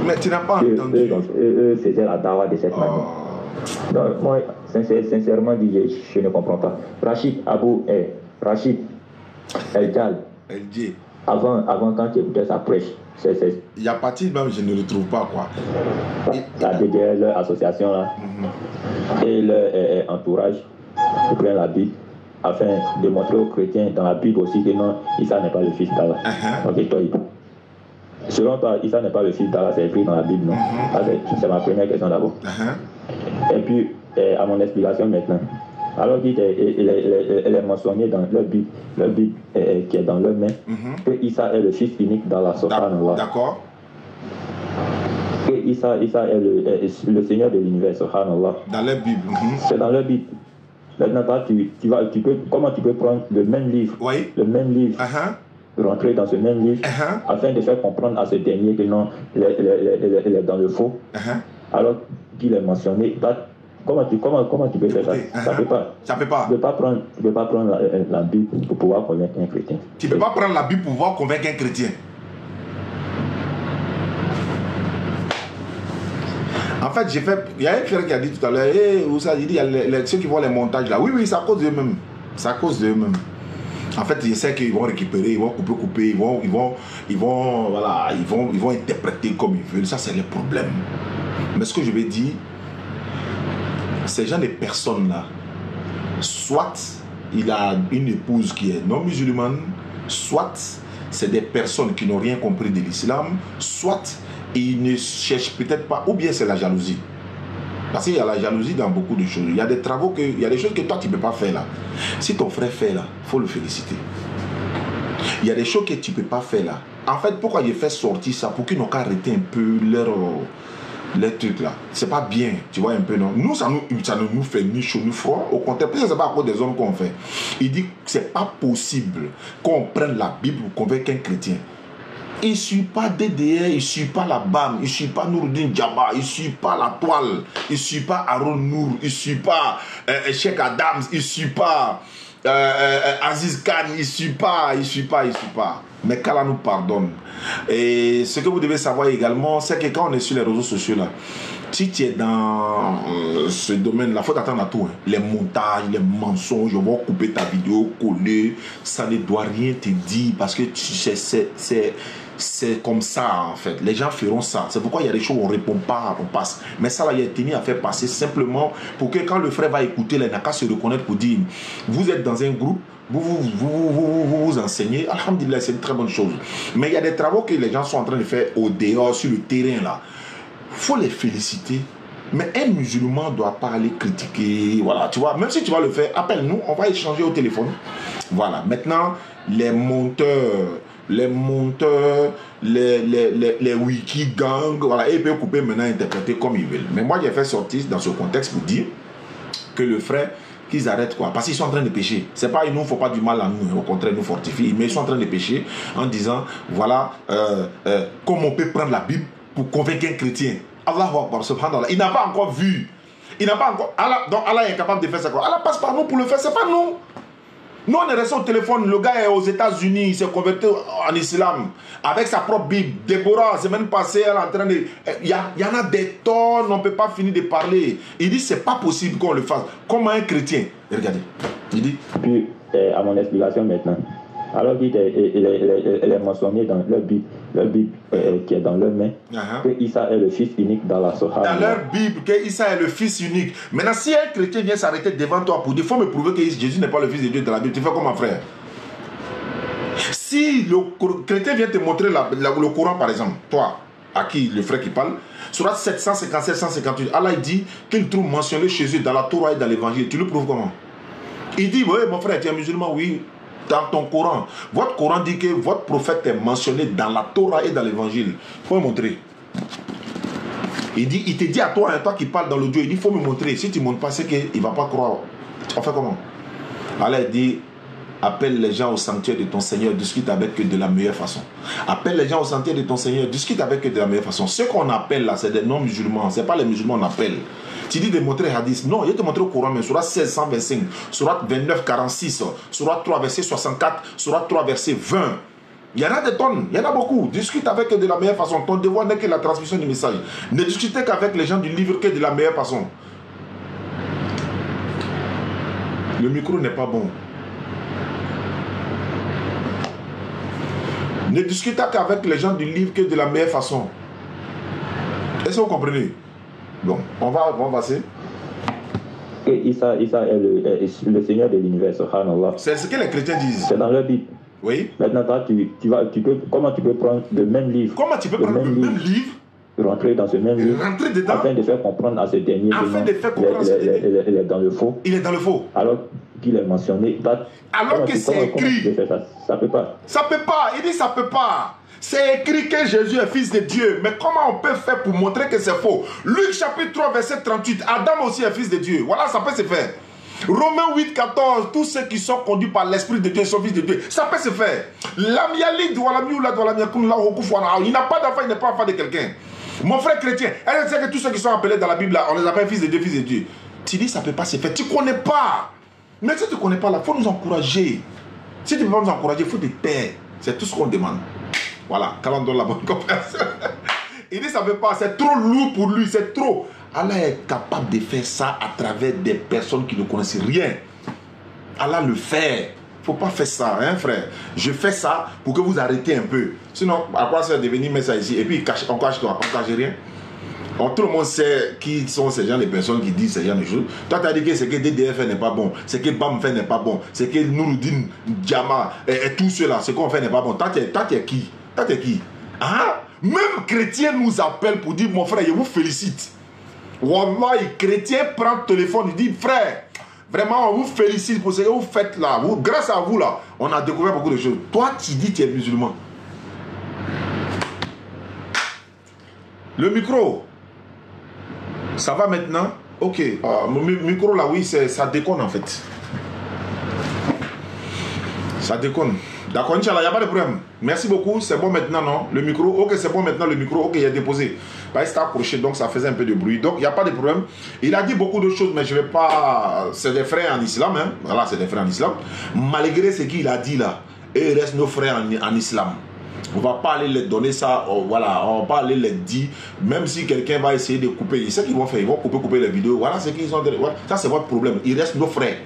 Mais tu n'as pas entendu. Eux faisaient la dawa de cette manière. Donc, moi, sincèrement, je ne comprends pas. Rachid El-Djal, avant quand tu écoutais sa prêche, il y a partie même, je ne le trouve pas, quoi. La DDR, leur association, là, et leur entourage, ils prennent la Bible, afin de montrer aux chrétiens dans la Bible aussi que non, Issa n'est pas le fils d'Allah. Ok, toi, selon toi, Issa n'est pas le fils d'Allah, c'est écrit dans la Bible, non? C'est ma première question d'abord. Et puis, à mon explication maintenant, alors qu'il est mentionné dans leur Bible qui est dans leur main, que Issa est le fils unique d'Allah, subhanallah. D'accord. Que Issa est le Seigneur de l'univers, subhanallah. Dans leur Bible. C'est dans leur Bible. Maintenant, comment tu peux prendre le même livre, rentrer dans ce même livre, afin de faire comprendre à ce dernier que non, il est dans le faux, alors qu'il est mentionné. Comment tu peux faire ça? Ça peut pas. Ça peut pas. Tu peux pas prendre la Bible pour pouvoir convaincre un chrétien. Tu peux pas prendre la Bible pour pouvoir convaincre un chrétien. En fait, il y a un frère qui a dit tout à l'heure, hey, où ça, il dit, il y a ceux qui voient les montages là. Oui, c'est à cause d'eux-mêmes. C'est à cause d'eux-mêmes. En fait, je sais qu'ils vont récupérer, ils vont couper, ils vont interpréter comme ils veulent. Ça, c'est le problème. Mais ce que je vais dire, ces gens, les personnes là, soit il a une épouse qui est non musulmane, soit c'est des personnes qui n'ont rien compris de l'islam, soit ils ne cherchent peut-être pas, ou bien c'est la jalousie. Parce qu'il y a la jalousie dans beaucoup de choses. Il y a des travaux, il y a des choses que toi tu ne peux pas faire là. Si ton frère fait là, il faut le féliciter. Il y a des choses que tu ne peux pas faire là. En fait, pourquoi j'ai fait sortir ça? Pour qu'ils n'ont qu'à arrêter un peu les trucs là. C'est pas bien, tu vois un peu, non? Nous, ça ne nous fait ni chaud ni froid. Au contraire, peut-être c'est pas à cause des hommes qu'on fait. Il dit que c'est pas possible qu'on prenne la Bible pour convaincre un chrétien. Il ne suit pas DDR, il ne suit pas la BAM, il ne suit pas Nouruddin Djaba, il ne suit pas la toile, il ne suit pas Aaron Nour, il ne suit pas Cheikh Adams, il ne suit pas Aziz Khan, il ne suit pas. Mais qu'Allah nous pardonne. Et ce que vous devez savoir également, c'est que quand on est sur les réseaux sociaux là, si tu es dans ce domaine-là, il faut t'attendre à tout. Hein. Les montages, les mensonges, on va couper ta vidéo, coller, ça ne doit rien te dire parce que c'est comme ça en fait. Les gens feront ça. C'est pourquoi il y a des choses où on ne répond pas, on passe. Mais ça là, il a tenu à faire passer simplement pour que quand le frère va écouter, il n'a qu'à se reconnaître pour dire, vous êtes dans un groupe, vous enseignez, alhamdulillah, c'est une très bonne chose. Mais il y a des travaux que les gens sont en train de faire au dehors, sur le terrain là. Il faut les féliciter. Mais un musulman ne doit pas aller critiquer. Voilà, tu vois, même si tu vas le faire, appelle-nous, on va échanger au téléphone. Voilà, maintenant, les monteurs, les wiki gangs, voilà, ils peuvent couper maintenant, interpréter comme ils veulent. Mais moi, j'ai fait sortir dans ce contexte pour dire que le frère, qu'ils arrêtent quoi, parce qu'ils sont en train de pécher. C'est pas, il nous faut pas du mal à nous, au contraire, nous fortifie, mais ils sont en train de pécher en disant, voilà, comment on peut prendre la Bible pour convaincre un chrétien. Allahu Akbar, subhanallah. Il n'a pas encore vu. Il n'a pas encore. Allah, donc Allah est capable de faire ça quoi. Allah passe par nous pour le faire, c'est pas nous. Nous, on est resté au téléphone. Le gars est aux États-Unis, il s'est converti en islam avec sa propre Bible. Déborah, la semaine passée, elle est en train de. Il y en a des tonnes, on ne peut pas finir de parler. Il dit c'est pas possible qu'on le fasse. Comme un chrétien. Regardez. Il dit. Puis, à mon explication maintenant. Alors, il est mentionné dans leur Bible qui est dans leur main, que Isa est le fils unique dans la Sohara. Dans leur Bible, que Isa est le fils unique. Maintenant, si un chrétien vient s'arrêter devant toi pour dire, il faut me prouver que Jésus n'est pas le fils de Dieu dans la Bible, tu fais comme un frère. Si le chrétien vient te montrer le Coran, par exemple, toi, à qui le frère qui parle, Surat 757, 158, Allah dit qu'il trouve mentionné chez eux dans la Torah et dans l'évangile. Tu le prouves comment? Il dit, oui, mon frère, tu es musulman, oui. Dans ton Coran, votre Coran dit que votre prophète est mentionné dans la Torah et dans l'évangile. Il faut me montrer. Il te dit à toi qui parle dans l'audio, il dit il faut me montrer. Si tu ne montres pas, c'est qu'il ne va pas croire. On fait comment? Allah dit appelle les gens au sanctuaire de ton Seigneur, discute avec eux de la meilleure façon. Appelle les gens au sanctuaire de ton Seigneur, discute avec eux de la meilleure façon. Ce qu'on appelle là, c'est des non-musulmans. Ce n'est pas les musulmans qu'on appelle. Tu dis de montrer hadith. Non, il te montrer au Coran, mais Surat 16, 125, Surat 29, 46, Surat 3, verset 64, Surat 3, verset 20. Il y en a des tonnes, il y en a beaucoup. Discute avec eux de la meilleure façon. Ton devoir n'est que la transmission du message. Ne discutez qu'avec les gens du livre que de la meilleure façon. Le micro n'est pas bon. Ne discutez qu'avec les gens du livre que de la meilleure façon. Est-ce que vous comprenez? Bon, on va passer. Que Isa est le Seigneur de l'univers, subhanallah. C'est ce que les chrétiens disent. C'est dans leur Bible. Oui. Maintenant, comment tu peux prendre le même livre? Comment tu peux prendre le même livre? Rentrer dans ce même livre. Rentrer dedans. Afin de faire comprendre à ce dernier. Afin de faire comprendre à ce dernier. Il est dans le faux. Il est dans le faux. Alors qu'il est mentionné. Alors que c'est écrit. Ça peut pas. Ça peut pas. Il dit ça peut pas. C'est écrit que Jésus est fils de Dieu. Mais comment on peut faire pour montrer que c'est faux? Luc chapitre 3 verset 38. Adam aussi est fils de Dieu. Voilà, ça peut se faire. Romains 8, 14. Tous ceux qui sont conduits par l'Esprit de Dieu sont fils de Dieu. Ça peut se faire. Il n'a pas d'enfant, il n'est pas enfant de quelqu'un. Mon frère chrétien, elle sait que tous ceux qui sont appelés dans la Bible, là, on les appelle fils de Dieu, fils de Dieu. Tu dis ça peut pas se faire. Tu ne connais pas. Mais si tu ne connais pas, là, il faut nous encourager. Si tu ne peux pas nous encourager, il faut te taire. C'est tout ce qu'on demande. Voilà, qu'Allah donne la bonne compréhension. Il dit ça veut pas, c'est trop lourd pour lui, c'est trop. Allah est capable de faire ça à travers des personnes qui ne connaissent rien. Allah le fait. Il ne faut pas faire ça, hein, frère. Je fais ça pour que vous arrêtez un peu. Sinon, à quoi ça de venir mettre ça ici? Et puis, on cache quoi? On cache rien. Alors, tout le monde sait qui sont ces gens, les personnes qui disent ces gens de choses. Toi, tu as dit que ce que DDF fait n'est pas bon, ce que BAM fait n'est pas bon, ce que Nouroudine, Diama et tout cela, ce qu'on fait n'est pas bon. Toi, tu es qui? Toi, tu es qui? Ah? Même chrétien nous appelle pour dire, mon frère, je vous félicite. Wallah, chrétien prend le téléphone, il dit, frère, vraiment, on vous félicite pour ce que vous faites là. Grâce à vous là, on a découvert beaucoup de choses. Toi, tu dis que tu es musulman. Le micro, ça va maintenant? Ok. Mon micro là, oui, ça déconne en fait. Ça déconne. D'accord, Inch'Allah, il n'y a pas de problème. Merci beaucoup, c'est bon maintenant, non? Le micro, ok, c'est bon maintenant, le micro, ok, il est déposé. Bah, il s'est accroché, donc ça faisait un peu de bruit. Donc, il n'y a pas de problème. Il a dit beaucoup de choses, mais je ne vais pas... C'est des frères en islam, hein? Voilà, c'est des frères en islam. Malgré ce qu'il a dit là, et il reste nos frères en islam. On ne va pas aller les donner ça, voilà, on ne va pas aller les dire, même si quelqu'un va essayer de couper. C'est ce qu'ils vont faire, ils vont couper les vidéos. Voilà ce qu'ils ont... Voilà, ça, c'est votre problème. Il reste nos frères.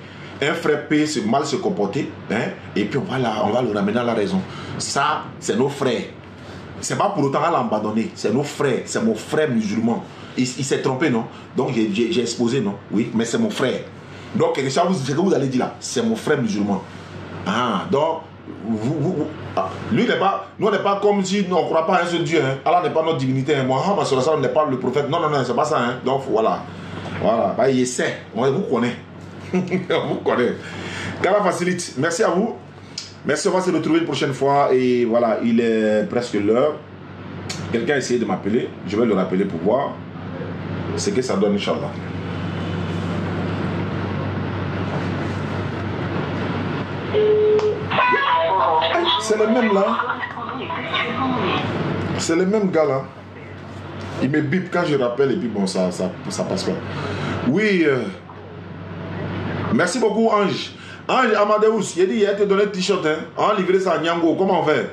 Un frère peut mal se comporter, hein, et puis on va le ramener à la raison. Ça, c'est nos frères. C'est pas pour autant à l'abandonner. C'est nos frères. C'est mon frère musulman. Il s'est trompé, non? Donc j'ai exposé, non? Oui, mais c'est mon frère. Donc, ce que vous allez dire là, c'est mon frère musulman. Ah, donc, lui n'est pas, nous on n'est pas comme si nous on ne croit pas à un seul Dieu. Hein. Allah n'est pas notre divinité. Hein. Mohammed n'est pas le prophète. Non, c'est pas ça. Hein. Donc voilà. Voilà. Bah, il essaie. On vous connaît. On vous connaît. Qu'Allah facilite. Merci à vous. Merci, on va se retrouver une prochaine fois. Et voilà, il est presque l'heure. Quelqu'un a essayé de m'appeler. Je vais le rappeler pour voir ce que ça donne, Inch'Allah. C'est le même là. C'est le même gars là. Il me bip quand je rappelle et puis bon, ça passe pas. Oui. Merci beaucoup, Ange. Ange Amadeus, il a dit il a te donné un t-shirt. Hein. On va livrer ça à Nyango. Comment on fait?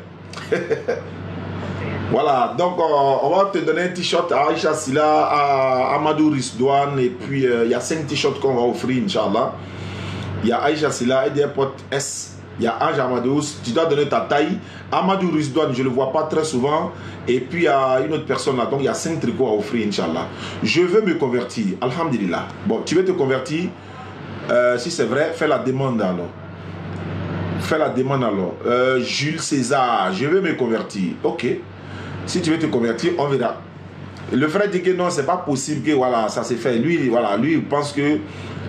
Voilà, donc on va te donner un t-shirt à Aïcha Silla, à Amadou Risdouane. Et puis il y a 5 t-shirts qu'on va offrir, Inch'Allah. Il y a Aïcha Silla et des potes S. Il y a Ange Amadeus, tu dois donner ta taille. Amadou Risdouane, je ne le vois pas très souvent. Et puis il y a une autre personne là. Donc il y a 5 tricots à offrir, Inch'Allah. Je veux me convertir, Alhamdulillah. Bon, tu veux te convertir? Si c'est vrai, fais la demande alors. Fais la demande alors. Jules César, je veux me convertir. Ok. Si tu veux te convertir, on verra. Le frère dit que non, c'est pas possible que voilà, ça s'est fait. Lui, voilà, lui, il pense que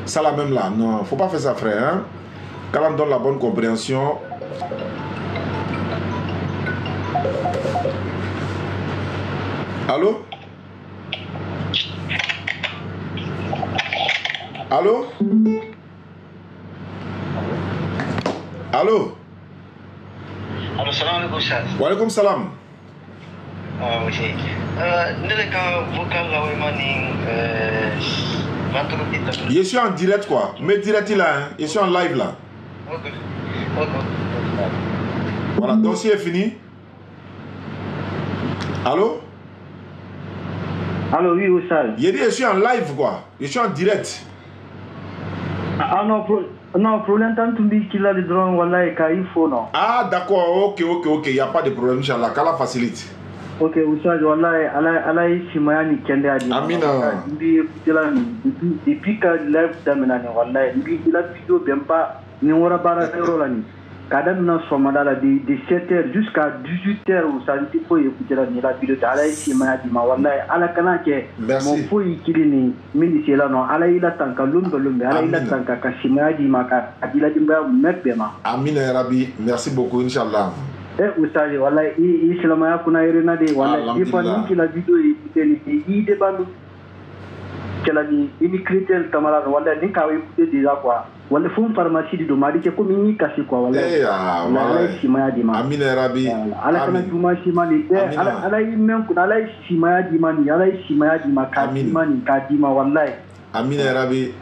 ça la même là. Non, faut pas faire ça, frère. Hein? Quand on donne la bonne compréhension. Allô? Allô? Allô? Allô, salam alaikum, Ustaz. Wa alaikum salam. Oui. Je suis en direct quoi. Mais direct là, hein. Je suis en live là. Voilà, donc si est fini. Allô? Allô, oui, Ustaz. Je dis je suis en live quoi. Je suis en direct. Ah non, pour l'instant, tu me dis qu'il a des drones, voilà, et qu'il faut, non. Ah d'accord, ok, il n'y a pas de problème, Inch'Allah, qu'Allah facilite. Ok, Ustaz, voilà, Allah est Simayani Kende a dit. Amina. Depuis que live d'Amenani, voilà, il a vidéo bien pas, ni on va barrer Rolani. Quand nous sommes de 7h jusqu'à 18h, où ça dit faut écouter la vidéo de Allah est Simayani, voilà, Allah kana ke, mon fou y kilini, ministre là non, Allah il attend que l'homme, Allah il attend que Simayani maka, il a dit bema. Amina Rabbi, merci beaucoup, Inch'Allah. Ustaz, voilà, Islamaya kuna irena de voilà, il faut que la vidéo écoutée, il débat ini critère tamara wala ni ka écouter déjà quoi wala fon pharmacie di do mari ke ko mini kasi quoi wala wala simaya di ma amina rabbi ala kana juma simani ala men ko ala simaya di mani ala simaya di ma ka di mani ka di ma wallahi amina rabbi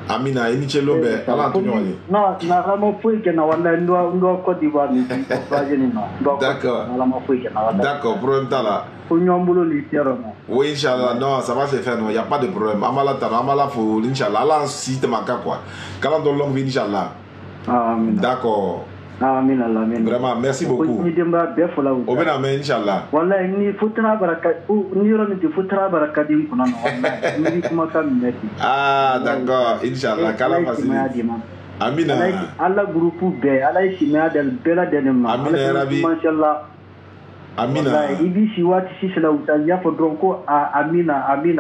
Amina, Enichelo, ala Antonio. Non, na ramo fui que na wala ndo Côte d'Ivoire ni D'accord. D'accord, problème là. Oui, Inch'Allah, non, ça va se faire, non, il n'y a pas de problème. Amala Tana, Amala Fou, Inch'Allah, Allah si te manque quoi. Quand on longue vie, Inch'Allah. D'accord. Amin Allah, amin. Vraiment, merci beaucoup. Obena, mais Inch'Allah. Voilà, ni futra baraka, ni rami te futra baraka di kuna no. Ni kuma ka minati. Ah, d'accord, Inch'Allah, kala facile. Amina. Allah groupe be, Allah ishima del bela denema. Amina Rabbi. Mashallah. Amina. Ibi si wati si sela utanya fo donko amina ambe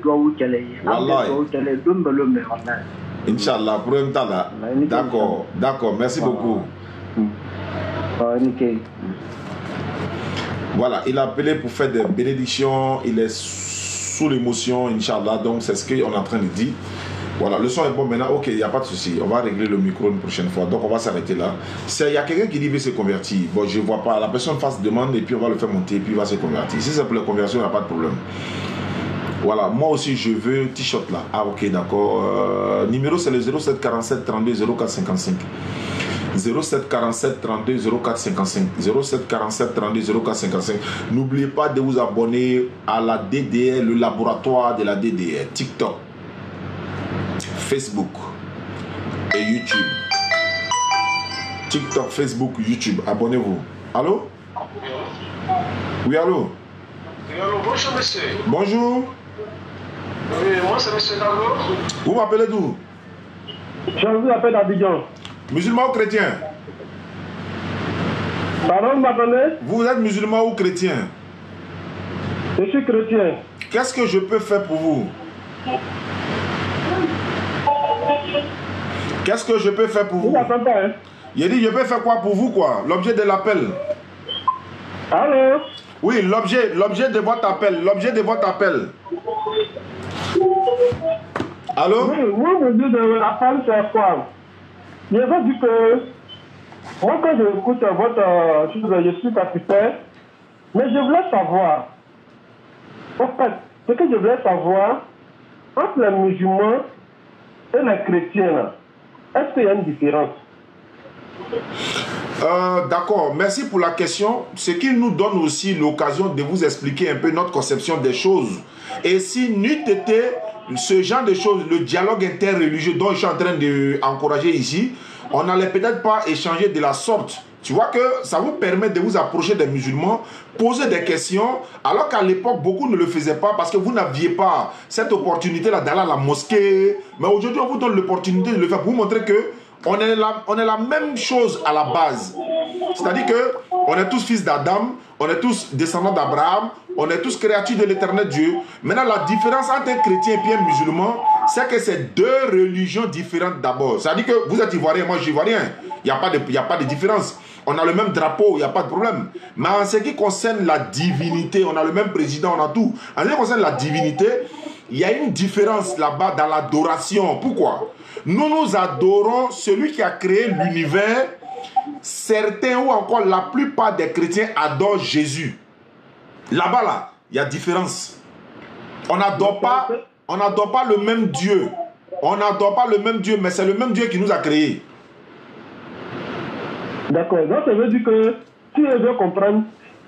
do wukele. Ambe do wukele dumbe lombe wallahi. Inch'Allah, pour un temps là. D'accord, d'accord, merci beaucoup. Voilà, il a appelé pour faire des bénédictions, il est sous l'émotion, Inch'Allah, donc c'est ce qu'on est en train de dire. Voilà, le son est bon maintenant, ok, il n'y a pas de souci, on va régler le micro une prochaine fois, donc on va s'arrêter là. Il y a quelqu'un qui dit qu'il veut se convertir, bon je ne vois pas, la personne fasse demande et puis on va le faire monter et puis il va se convertir. Si c'est pour la conversion, il n'y a pas de problème. Voilà, moi aussi je veux t-shirt là. Ah ok, d'accord. Numéro c'est le 07 47 32 04 55. 07 47 32 04 55. 07 47 32 04 55. N'oubliez pas de vous abonner à la DDR, le laboratoire de la DDR. TikTok, Facebook et YouTube. TikTok, Facebook, YouTube. Abonnez-vous. Allô? Oui, allô? Oui, allô, bonjour monsieur. Bonjour. Oui, moi c'est monsieur Dago. Vous m'appelez d'où? Je vous appelle d'Abidjan. Musulman ou chrétien? Pardon, vous m'appelez? Vous êtes musulman ou chrétien? Je suis chrétien. Qu'est-ce que je peux faire pour vous? Qu'est-ce que je peux faire pour vous? Il dit, je peux faire quoi pour vous, quoi? L'objet de l'appel. Allô? Oui, l'objet de votre appel. L'objet de votre appel. Allô? Oui, vous me dites de l'appel, c'est quoi? Je veux dire que moi, quand j'écoute votre chose, je suis capitaine, mais je voulais savoir, en fait, ce que je voulais savoir, entre les musulmans et les chrétiens, est-ce qu'il y a une différence? D'accord, merci pour la question. Ce qui nous donne aussi l'occasion de vous expliquer un peu notre conception des choses. Et si n'eût été ce genre de choses, le dialogue interreligieux dont je suis en train d'encourager ici, on n'allait peut-être pas échanger de la sorte. Tu vois que ça vous permet de vous approcher des musulmans, poser des questions, alors qu'à l'époque, beaucoup ne le faisaient pas parce que vous n'aviez pas cette opportunité-là d'aller à la mosquée. Mais aujourd'hui, on vous donne l'opportunité de le faire pour vous montrer que on est la même chose à la base. C'est-à-dire que on est tous fils d'Adam, on est tous descendants d'Abraham, on est tous créatures de l'éternel Dieu. Maintenant, la différence entre un chrétien et un musulman, c'est que c'est deux religions différentes d'abord. C'est-à-dire que vous êtes ivoirien, moi je suis ivoirien. Il n'y a pas de différence. On a le même drapeau, il n'y a pas de problème. Mais en ce qui concerne la divinité, on a le même président, on a tout. En ce qui concerne la divinité, il y a une différence là-bas dans l'adoration. Pourquoi? Nous adorons celui qui a créé l'univers. Certains ou encore la plupart des chrétiens adorent Jésus. Là-bas, là, il y a différence. On n'adore pas le même Dieu. On n'adore pas le même Dieu, mais c'est le même Dieu qui nous a créés. D'accord. Donc, ça veut dire que, si je veux comprendre,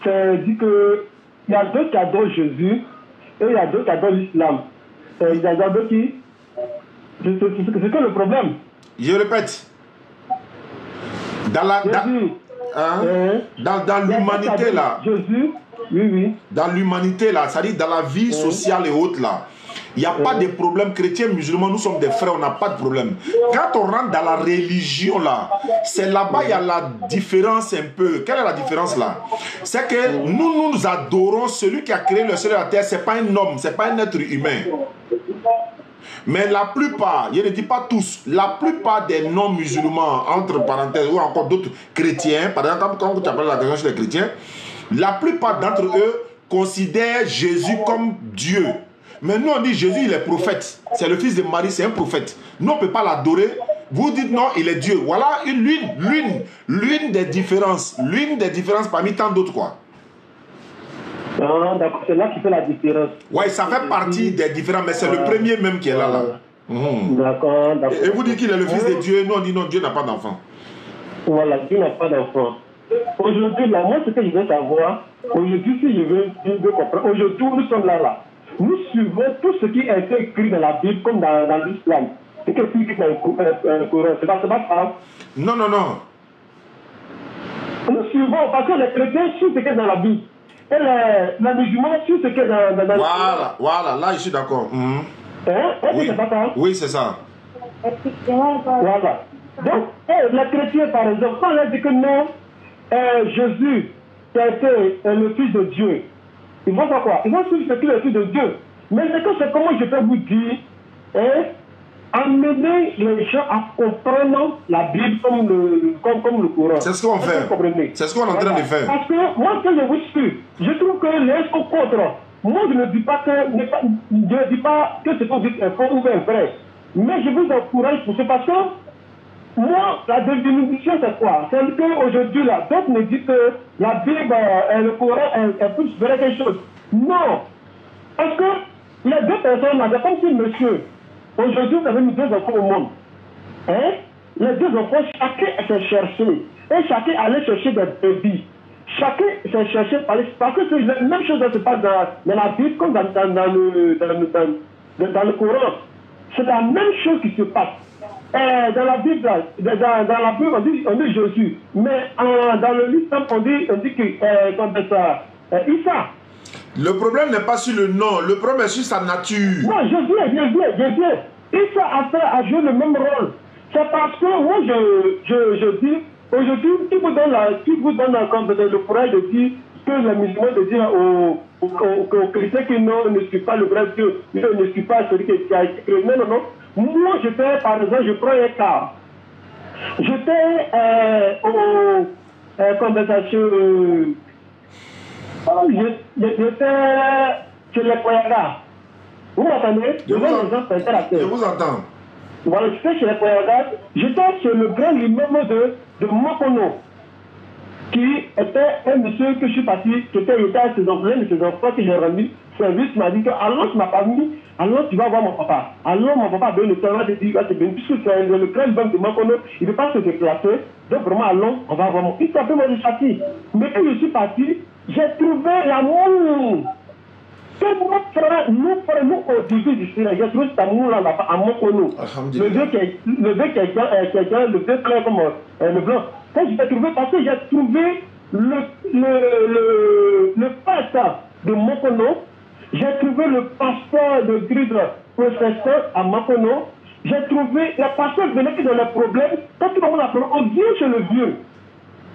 ça dit que il y a deux qui adorent Jésus et il y a deux qui adorent l'islam. Il y a deux qui... C'est que le problème. Je répète. Dans l'humanité là. Jésus, oui. Dans l'humanité là, c'est-à-dire dans la vie sociale et autres là. Il n'y a pas de problème. Chrétiens, musulmans, nous sommes des frères, on n'a pas de problème. Quand on rentre dans la religion là, c'est là-bas il y a la différence un peu. Quelle est la différence là? C'est que nous adorons celui qui a créé le ciel et la terre. Ce n'est pas un homme, ce n'est pas un être humain. Mais la plupart, je ne dis pas tous, la plupart des non-musulmans, entre parenthèses, ou encore d'autres chrétiens, par exemple, quand tu appelles la question sur les chrétiens, la plupart d'entre eux considèrent Jésus comme Dieu. Mais nous, on dit Jésus, il est prophète. C'est le fils de Marie, c'est un prophète. Nous, on ne peut pas l'adorer. Vous dites non, il est Dieu. Voilà l'une des différences. L'une des différences parmi tant d'autres, quoi. Ah, d'accord, c'est là qui fait la différence. Oui, ça fait partie des différences, mais c'est le premier même qui est là. D'accord. Et vous dites qu'il est le fils de Dieu. Nous, on dit non, Dieu n'a pas d'enfant. Voilà, Dieu n'a pas d'enfant. Aujourd'hui, là, moi, ce que je veux savoir, aujourd'hui, si je veux comprendre, aujourd'hui, nous sommes là. Nous suivons tout ce qui a été écrit dans la Bible, comme dans l'islam. C'est que ce qui est dans le Coran. C'est pas ça? Non. Nous suivons, parce que les chrétiens suivent ce qui est dans la Bible. Et les musulmans suivent ce qui est dans la Bible. Voilà, là, je suis d'accord. Oui, c'est pas ça? Oui, c'est ça. Voilà. Donc, les chrétiens, par exemple, quand on a dit que non, Jésus, qui a été le Fils de Dieu, ils vont faire quoi? Ils vont suivre ce qui est le Fils de Dieu. Mais c'est comment je peux vous dire, amener les gens à comprendre la Bible comme le Coran. C'est ce qu'on fait. C'est ce qu'on est en train de faire. Parce que moi, quand je vous suis, je trouve que les sont contre. Moi, je ne dis pas que ce qu'on dit est faux ou vrai. Mais je vous encourage pour ce parce que moi, la définition, c'est quoi? C'est qu'aujourd'hui, là, d'autres me disent que la Bible et le Coran est plus vrai quelque chose. Non. Parce que les deux personnes, là, c'est comme si monsieur, aujourd'hui, vous avez mis deux enfants au monde. Les deux enfants, chacun s'est cherché. Et chacun allait chercher des bébés. Chacun s'est cherché parce que c'est la même chose qui se passe dans la Bible comme dans le Coran. C'est la même chose qui se passe. Dans la Bible, on dit Jésus, mais dans le l'islam, on dit que Issa. Le problème n'est pas sur le nom, le problème est sur sa nature. Non, Jésus. Issa a joué le même rôle. C'est parce que moi, je dis, aujourd'hui, qui vous donne le courage de dire que les musulmans de dire aux chrétiens qui ne suivent pas le vrai Dieu, ne suivent pas celui qui a été créé. Non. Moi, par exemple, je prends un cas. J'étais aux conversations. J'étais chez les Koyaga. Vous m'entendez? Je vous entends. Voilà, j'étais chez les Koyaga. J'étais chez le grand immeuble de Mokono, qui était un monsieur que je suis parti, qui était à ses enfants que j'ai rendu service, m'a dit que allons ma famille, allons tu vas voir mon papa. Alors mon papa a donné le temps de dire, puisque c'est le grand banque de Mokono, il ne peut pas se déplacer, donc vraiment allons, on va voir mon fils. Après moi je suis parti. Mais quand je suis parti, j'ai trouvé l'amour. Nous, au début du Syrien, j'ai trouvé cet amour-là à Mokono. Le vieux qui est le vieux clair comme le blanc. Quand j'ai trouvé, parce que j'ai trouvé le pasteur de Mokono, j'ai trouvé le pasteur de Gridre, professeur à Mokono, j'ai trouvé le pasteur venait qui dans les problèmes, quand tout le monde a problème, on vient chez le vieux.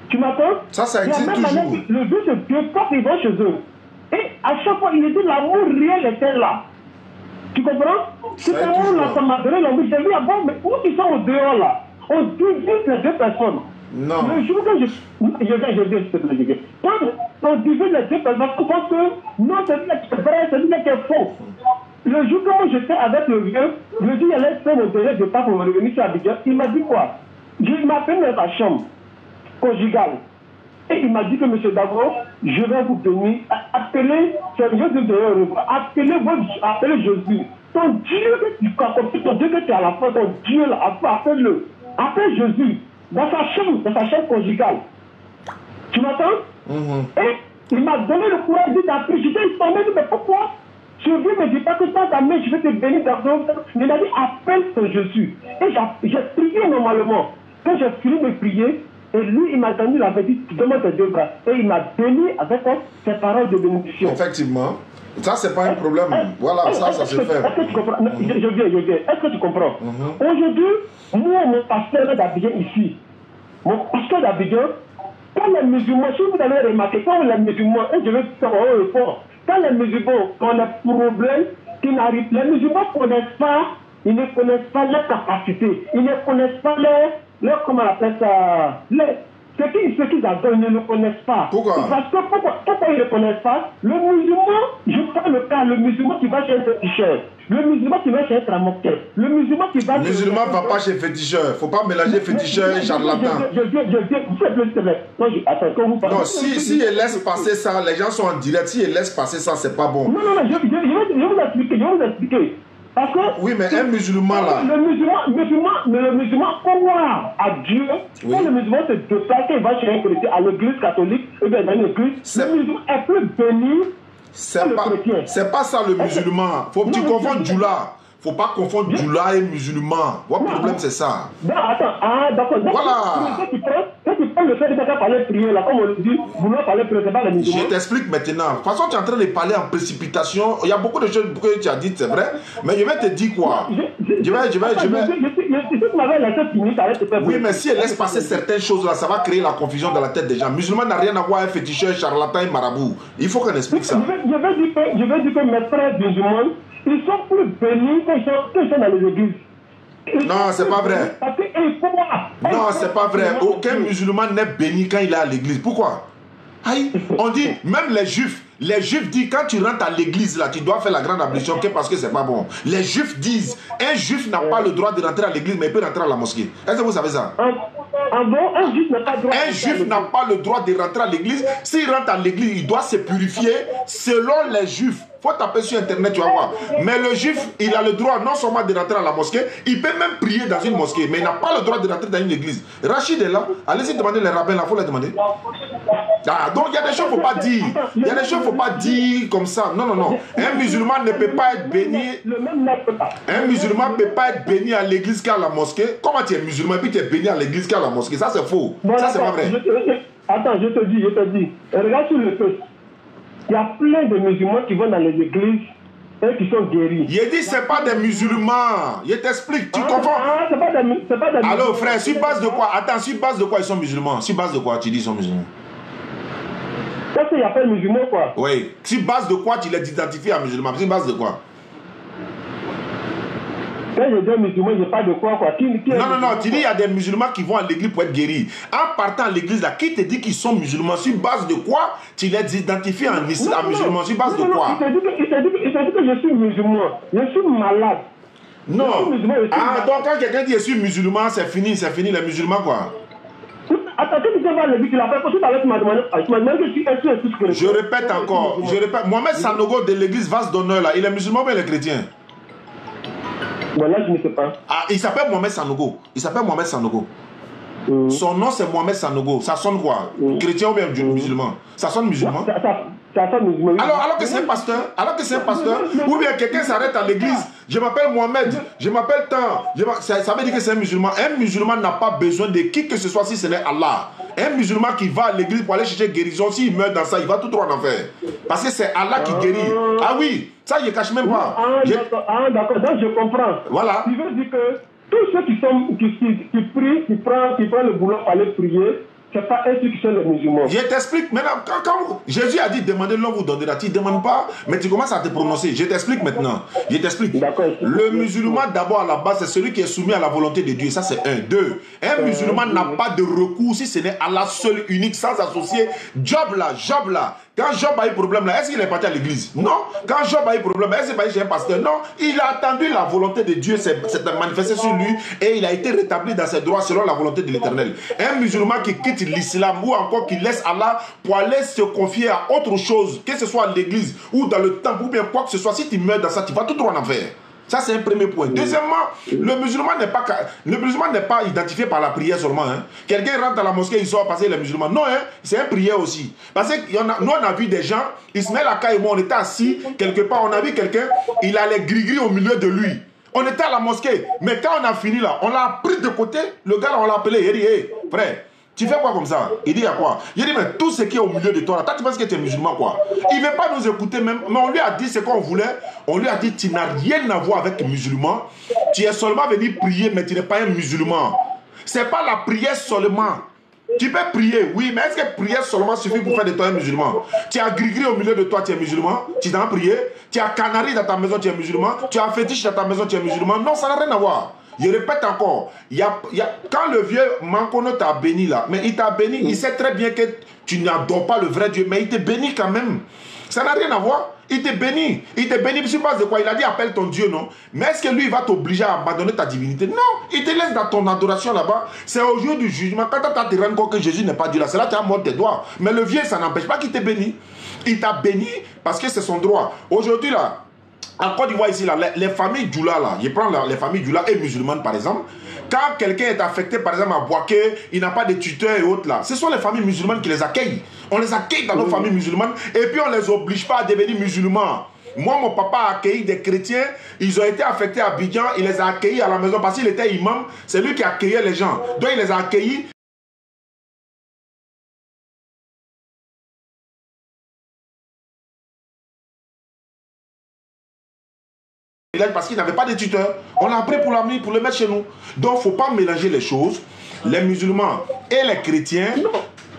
Tu m'entends? Ça existe toujours. Le vieux se déporte, ils vont chez eux. Et à chaque fois, il dit l'amour réel était là. Tu comprends? Cet amour-là, ça m'a donné l'amour. J'ai dit, ah bon, mais où ils sont au dehors là? On divise les deux personnes. Non. Le jour que je quand on divise les deux personnes, on pense que non, c'est lui qui est vrai, c'est lui qui est faux. Le jour où j'étais avec le vieux, je lui ai dit, il allait faire mon délai de pas pour revenir sur Abidjan. Il m'a dit quoi? Il m'a appelé dans sa chambre conjugale. Et il m'a dit que M. Davo, je vais vous bénir. Appelez Jésus. Ton Dieu que tu crois, ton Dieu que tu as à la fin, ton Dieu là, appelle-le. Appelle Jésus dans sa chambre conjugale. Tu m'entends? Et il m'a donné le courage d'appeler. J'étais tombé, mais pourquoi? Je ne me dis pas que sans ta main, je vais te bénir dans ton. Mais il m'a dit, appelle ton Jésus. Et j'ai prié normalement. Quand j'ai fini de prier, et lui, il m'a donné, il avait dit, demande tes deux bras. Et il m'a béni avec ses paroles de bénédiction. Effectivement. Ça, c'est pas un problème. Voilà, ça se fait. Est-ce que tu comprends? Je viens. Est-ce que tu comprends? Aujourd'hui, moi, mon pasteur d'Abidjan ici, mon pasteur d'Abidjan, quand les musulmans, si vous avez remarqué, quand les musulmans, et je vais faire un effort, quand les musulmans ont des problèmes qui n'arrivent, les musulmans ne connaissent pas, ils ne connaissent pas leurs capacités, ils ne connaissent pas leur comment on appelle ça, ce qu'ils adorent, ils ne le connaissent pas. Pourquoi? Parce que pourquoi ils ne le connaissent pas? Le musulman, je prends le cas, le musulman qui va chez un féticheur, le musulman qui va chez un tramoquet, le musulman qui va... Le musulman ne va pas chez féticheur, il ne faut pas mélanger féticheur et charlatan. Non, si il laisse passer ça, les gens sont en direct, si il laisse passer ça, c'est pas bon. Non, je vais vous expliquer. Parce que... Oui, mais un musulman là... Le musulman croit à Dieu. Oui. Quand le musulman se déplace, il va chez un chrétien à l'église catholique, et bien dans une église, le musulman est plus béni que le chrétien. C'est pas ça le musulman. Faut que tu confondes Djoula. Faut pas confondre Djoula et musulman. Votre problème, c'est ça. Non, attends, d'accord. Voilà. Quand tu prends le fait de parler prier, là, comme on le dit, vouloir parler prier, c'est pas le musulman. Je t'explique maintenant. De toute façon, tu es en train de parler en précipitation. Il y a beaucoup de choses que tu as dites, c'est vrai. Mais je vais te dire quoi. Oui, mais si elle laisse passer certaines choses là, ça va créer la confusion dans la tête des gens. Musulman n'a rien à voir avec féticheur, charlatan et marabout. Il faut qu'on explique ça. Je vais dire que mes frères musulmans, ils sont plus bénis que ils sont dans les églises. Non, c'est pas vrai. Non, c'est pas vrai. Aucun musulman n'est béni quand il est à l'église. Pourquoi? Aïe, on dit, même les juifs disent quand tu rentres à l'église là, tu dois faire la grande ablution parce que c'est pas bon. Les juifs disent, un juif n'a pas le droit de rentrer à l'église, mais il peut rentrer à la mosquée. Est-ce que vous savez ça? Un juif n'a pas le droit. Un juif n'a pas le droit de rentrer à l'église. S'il rentre à l'église, il doit se purifier selon les juifs. Faut taper sur internet, tu vas voir. Mais le juif, il a le droit non seulement de rentrer à la mosquée, il peut même prier dans une mosquée, mais il n'a pas le droit de rentrer dans une église. Rachid est là, allez-y demander les rabbins là, il faut les demander. Ah, donc il y a des choses qu'il ne faut pas dire. Il y a des choses qu'il ne faut pas dire comme ça. Non, non, non. Un musulman ne peut pas être béni. Un musulman ne peut pas être béni à l'église qu'à la mosquée. Comment tu es musulman et puis tu es béni à l'église qu'à la mosquée? Ça c'est faux. Bon, ça c'est pas vrai. Attends, je te dis. Regarde sur le peuple. Il y a plein de musulmans qui vont dans les églises et qui sont guéris. Il dit c'est pas des musulmans. Je t'explique, tu confonds. C'est pas des musulmans. Alors frère, sur base de quoi? Attends, sur base de quoi ils sont musulmans? Sur base de quoi tu dis ils sont musulmans? Qu'est-ce qu'il appelle musulman quoi? Oui. Sur base de quoi tu les identifies à musulmans? Sur base de quoi? Quand je dis musulmans, je parle de quoi? Non, tu dis il y a des musulmans qui vont à l'église pour être guéris. En partant à l'église, là, qui te dit qu'ils sont musulmans? Sur base de quoi tu les identifies en musulmans? Sur base de quoi? Il te dit que je suis musulman. Je suis malade. Non. Donc quand quelqu'un dit je suis musulman, c'est fini les musulmans quoi. Attends, tu vas voir le but, tu l'as fait parce que tu m'as demandé que je répète encore, Mohamed Sanogo de l'église Vase d'Honneur là, il est musulman ou il est chrétien? Bon, là, je ne sais pas. Ah, il s'appelle Mohamed Sanogo. Son nom, c'est Mohamed Sanogo. Ça sonne quoi? Chrétien ou bien musulman? Ça sonne musulman? Ça sonne musulman. Alors que c'est un pasteur, ou bien quelqu'un s'arrête à l'église. Je m'appelle Mohamed, je m'appelle Tan. Ça veut dire que c'est un musulman. Un musulman n'a pas besoin de qui que ce soit si ce n'est Allah. Un musulman qui va à l'église pour aller chercher guérison, s'il meurt dans ça, il va tout droit en enfer. Parce que c'est Allah qui guérit. Ah oui, ça, je ne cache même pas. D'accord, donc je comprends. Voilà. Il veut dire que tous ceux qui prient, qui prennent le boulot pour aller prier, c'est pas eux qui sont les musulmans. Je t'explique maintenant. Quand Jésus a dit demandez, l'on vous donnera. Tu ne demandes pas, mais tu commences à te prononcer. Je t'explique maintenant. Le musulman, d'abord, à la base, c'est celui qui est soumis à la volonté de Dieu. Ça, c'est un. Deux. Un musulman n'a pas de recours si ce n'est Allah seul, unique, sans associer. Job là. Quand Job a eu problème là, est-ce qu'il est parti à l'église? Non. Quand Job a eu problème, est-ce qu'il est parti chez un pasteur? Non. Il a attendu la volonté de Dieu s'est manifestée sur lui et il a été rétabli dans ses droits selon la volonté de l'Éternel. Un musulman qui quitte l'islam ou encore qui laisse Allah pour aller se confier à autre chose, que ce soit à l'église ou dans le temple ou bien quoi que ce soit, si tu meurs dans ça, tu vas tout droit en enfer. Ça, c'est un premier point. Deuxièmement, le musulman n'est pas identifié par la prière seulement. Hein. Quelqu'un rentre à la mosquée, il sort parce qu'il est musulman. Non, hein, c'est un prière aussi. Parce que nous, on a vu des gens, Ismaël Aka et moi, on était assis quelque part, on a vu quelqu'un, il a les gris-gris au milieu de lui. On était à la mosquée, mais quand on a fini là, on l'a pris de côté, le gars là, on l'a appelé, il dit, hey, frère, tu fais quoi comme ça? Il dit, à quoi? Il dit, mais tout ce qui est au milieu de toi là, toi tu penses que tu es musulman quoi? Il ne veut pas nous écouter même, mais on lui a dit ce qu'on voulait. On lui a dit, tu n'as rien à voir avec les musulmans. Tu es seulement venu prier, mais tu n'es pas un musulman. Ce n'est pas la prière seulement. Tu peux prier, oui, mais est-ce que prière seulement suffit pour faire de toi un musulman? Tu as gris-gris au milieu de toi, tu es musulman. Tu t'en as prié. Tu as canari dans ta maison, tu es musulman. Tu as fétiche dans ta maison, tu es musulman. Non, ça n'a rien à voir. Je répète encore, quand le vieux Mankono t'a béni là, mais il t'a béni, il sait très bien que tu n'adores pas le vrai Dieu, mais il te bénit quand même. Ça n'a rien à voir. Il te bénit. Il te bénit sur base de quoi? Il a dit appelle ton Dieu, non? Mais est-ce que lui il va t'obliger à abandonner ta divinité? Non, il te laisse dans ton adoration là-bas. C'est au jour du jugement. Quand tu te rends compte que Jésus n'est pas Dieu là, c'est là que tu as monté tes doigts. Mais le vieux, ça n'empêche pas qu'il te bénit. Il t'a béni parce que c'est son droit. Aujourd'hui là, En Côte d'Ivoire, ici, là, les familles Djoula, là, je prends les familles Djoula et musulmanes, par exemple. Quand quelqu'un est affecté, par exemple, à Boaké, il n'a pas de tuteur et autres, là. Ce sont les familles musulmanes qui les accueillent. On les accueille dans nos familles musulmanes et puis on ne les oblige pas à devenir musulmans. Moi, mon papa a accueilli des chrétiens. Ils ont été affectés à Abidjan. Il les a accueillis à la maison parce qu'il était imam. C'est lui qui accueillait les gens. Donc, il les a accueillis. Parce qu'il n'avait pas de tuteur. On l'a pris pour l'amener, pour le mettre chez nous. Donc, il ne faut pas mélanger les choses. Les musulmans et les chrétiens,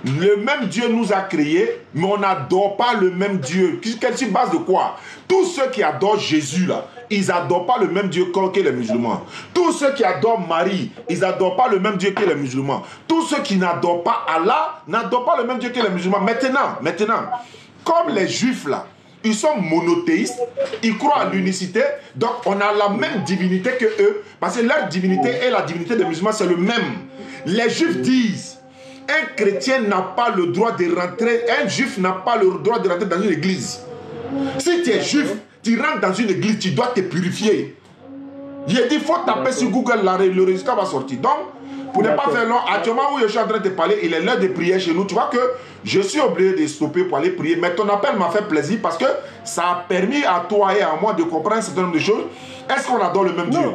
le même Dieu nous a créés, mais on n'adore pas le même Dieu. Sur base de quoi? Tous ceux qui adorent Jésus, là, ils n'adorent pas le même Dieu que les musulmans. Tous ceux qui adorent Marie, ils n'adorent pas le même Dieu que les musulmans. Tous ceux qui n'adorent pas Allah, n'adorent pas le même Dieu que les musulmans. Maintenant, comme les juifs, là, ils sont monothéistes, ils croient à l'unicité, donc on a la même divinité que eux, parce que leur divinité et la divinité des musulmans, c'est le même. Les juifs disent, un chrétien n'a pas le droit de rentrer, un juif n'a pas le droit de rentrer dans une église. Si tu es juif, tu rentres dans une église, tu dois te purifier. J'ai dit, il faut taper sur Google, le résultat va sortir. Donc, pour ne pas faire long, actuellement où je suis en train de te parler, il est l'heure de prier chez nous. Tu vois que je suis obligé de stopper pour aller prier. Mais ton appel m'a fait plaisir parce que ça a permis à toi et à moi de comprendre un certain nombre de choses. Est-ce qu'on adore le même Dieu?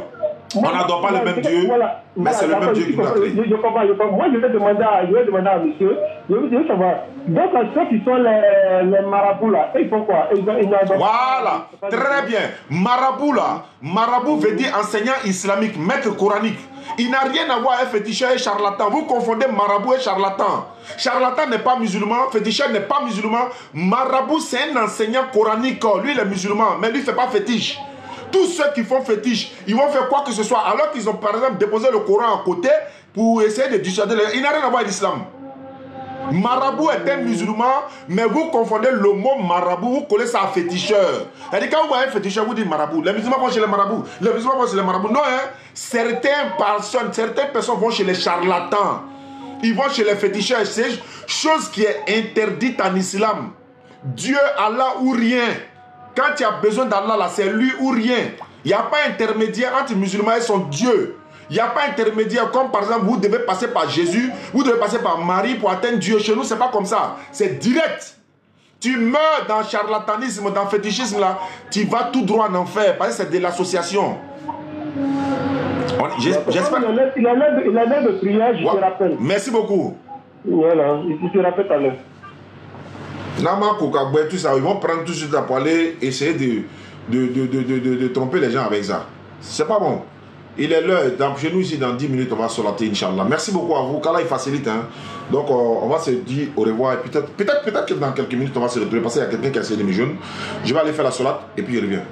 On n'adore pas le même Dieu, mais c'est le même Dieu qui nous a créé. Je comprends. Moi, je vais demander à monsieur, je veux savoir, donc ceux qui sont les marabouts là, ils font quoi? Voilà, très bien. Marabout là, marabout veut dire enseignant islamique, maître coranique. Il n'a rien à voir avec féticheur et charlatan. Vous confondez marabout et charlatan. Charlatan n'est pas musulman, féticheur n'est pas musulman. Marabout, c'est un enseignant coranique. Lui, il est musulman, mais lui, il ne fait pas fétiche. Tous ceux qui font fétiche, ils vont faire quoi que ce soit, alors qu'ils ont par exemple déposé le Coran à côté pour essayer de dissuader les gens. Il n'a rien à voir avec l'islam. Marabout est un musulman, mais vous confondez le mot marabout, vous collez ça à féticheur. C'est-à-dire quand vous voyez un féticheur, vous dites marabout. Les musulmans vont chez les marabouts. Les musulmans vont chez les marabouts. Non, hein. Certaines personnes vont chez les charlatans. Ils vont chez les féticheurs. C'est chose qui est interdite en islam. Dieu, Allah ou rien. Quand tu as besoin d'Allah, là, c'est lui ou rien. Il n'y a pas intermédiaire entre musulmans et son Dieu. Il n'y a pas intermédiaire comme par exemple, vous devez passer par Jésus, vous devez passer par Marie pour atteindre Dieu. Chez nous, ce n'est pas comme ça. C'est direct. Tu meurs dans le charlatanisme, dans le fétichisme, là, tu vas tout droit en enfer. Parce que c'est de l'association. J'espère. Il a l'air de prière, je te rappelle. Merci beaucoup. Voilà, je te rappelle tout à l'heure. Nama Kokaboué, tout ça, ils vont prendre tout de suite pour aller essayer de tromper les gens avec ça. C'est pas bon. Il est l'heure, chez nous ici, dans 10 minutes, on va solater, Inch'Allah. Merci beaucoup à vous, car là, il facilite. Hein. Donc, on va se dire au revoir. Peut-être que dans quelques minutes, on va se retrouver, parce qu'il y a quelqu'un qui a essayé de me joindre. Je vais aller faire la solate, et puis je reviens.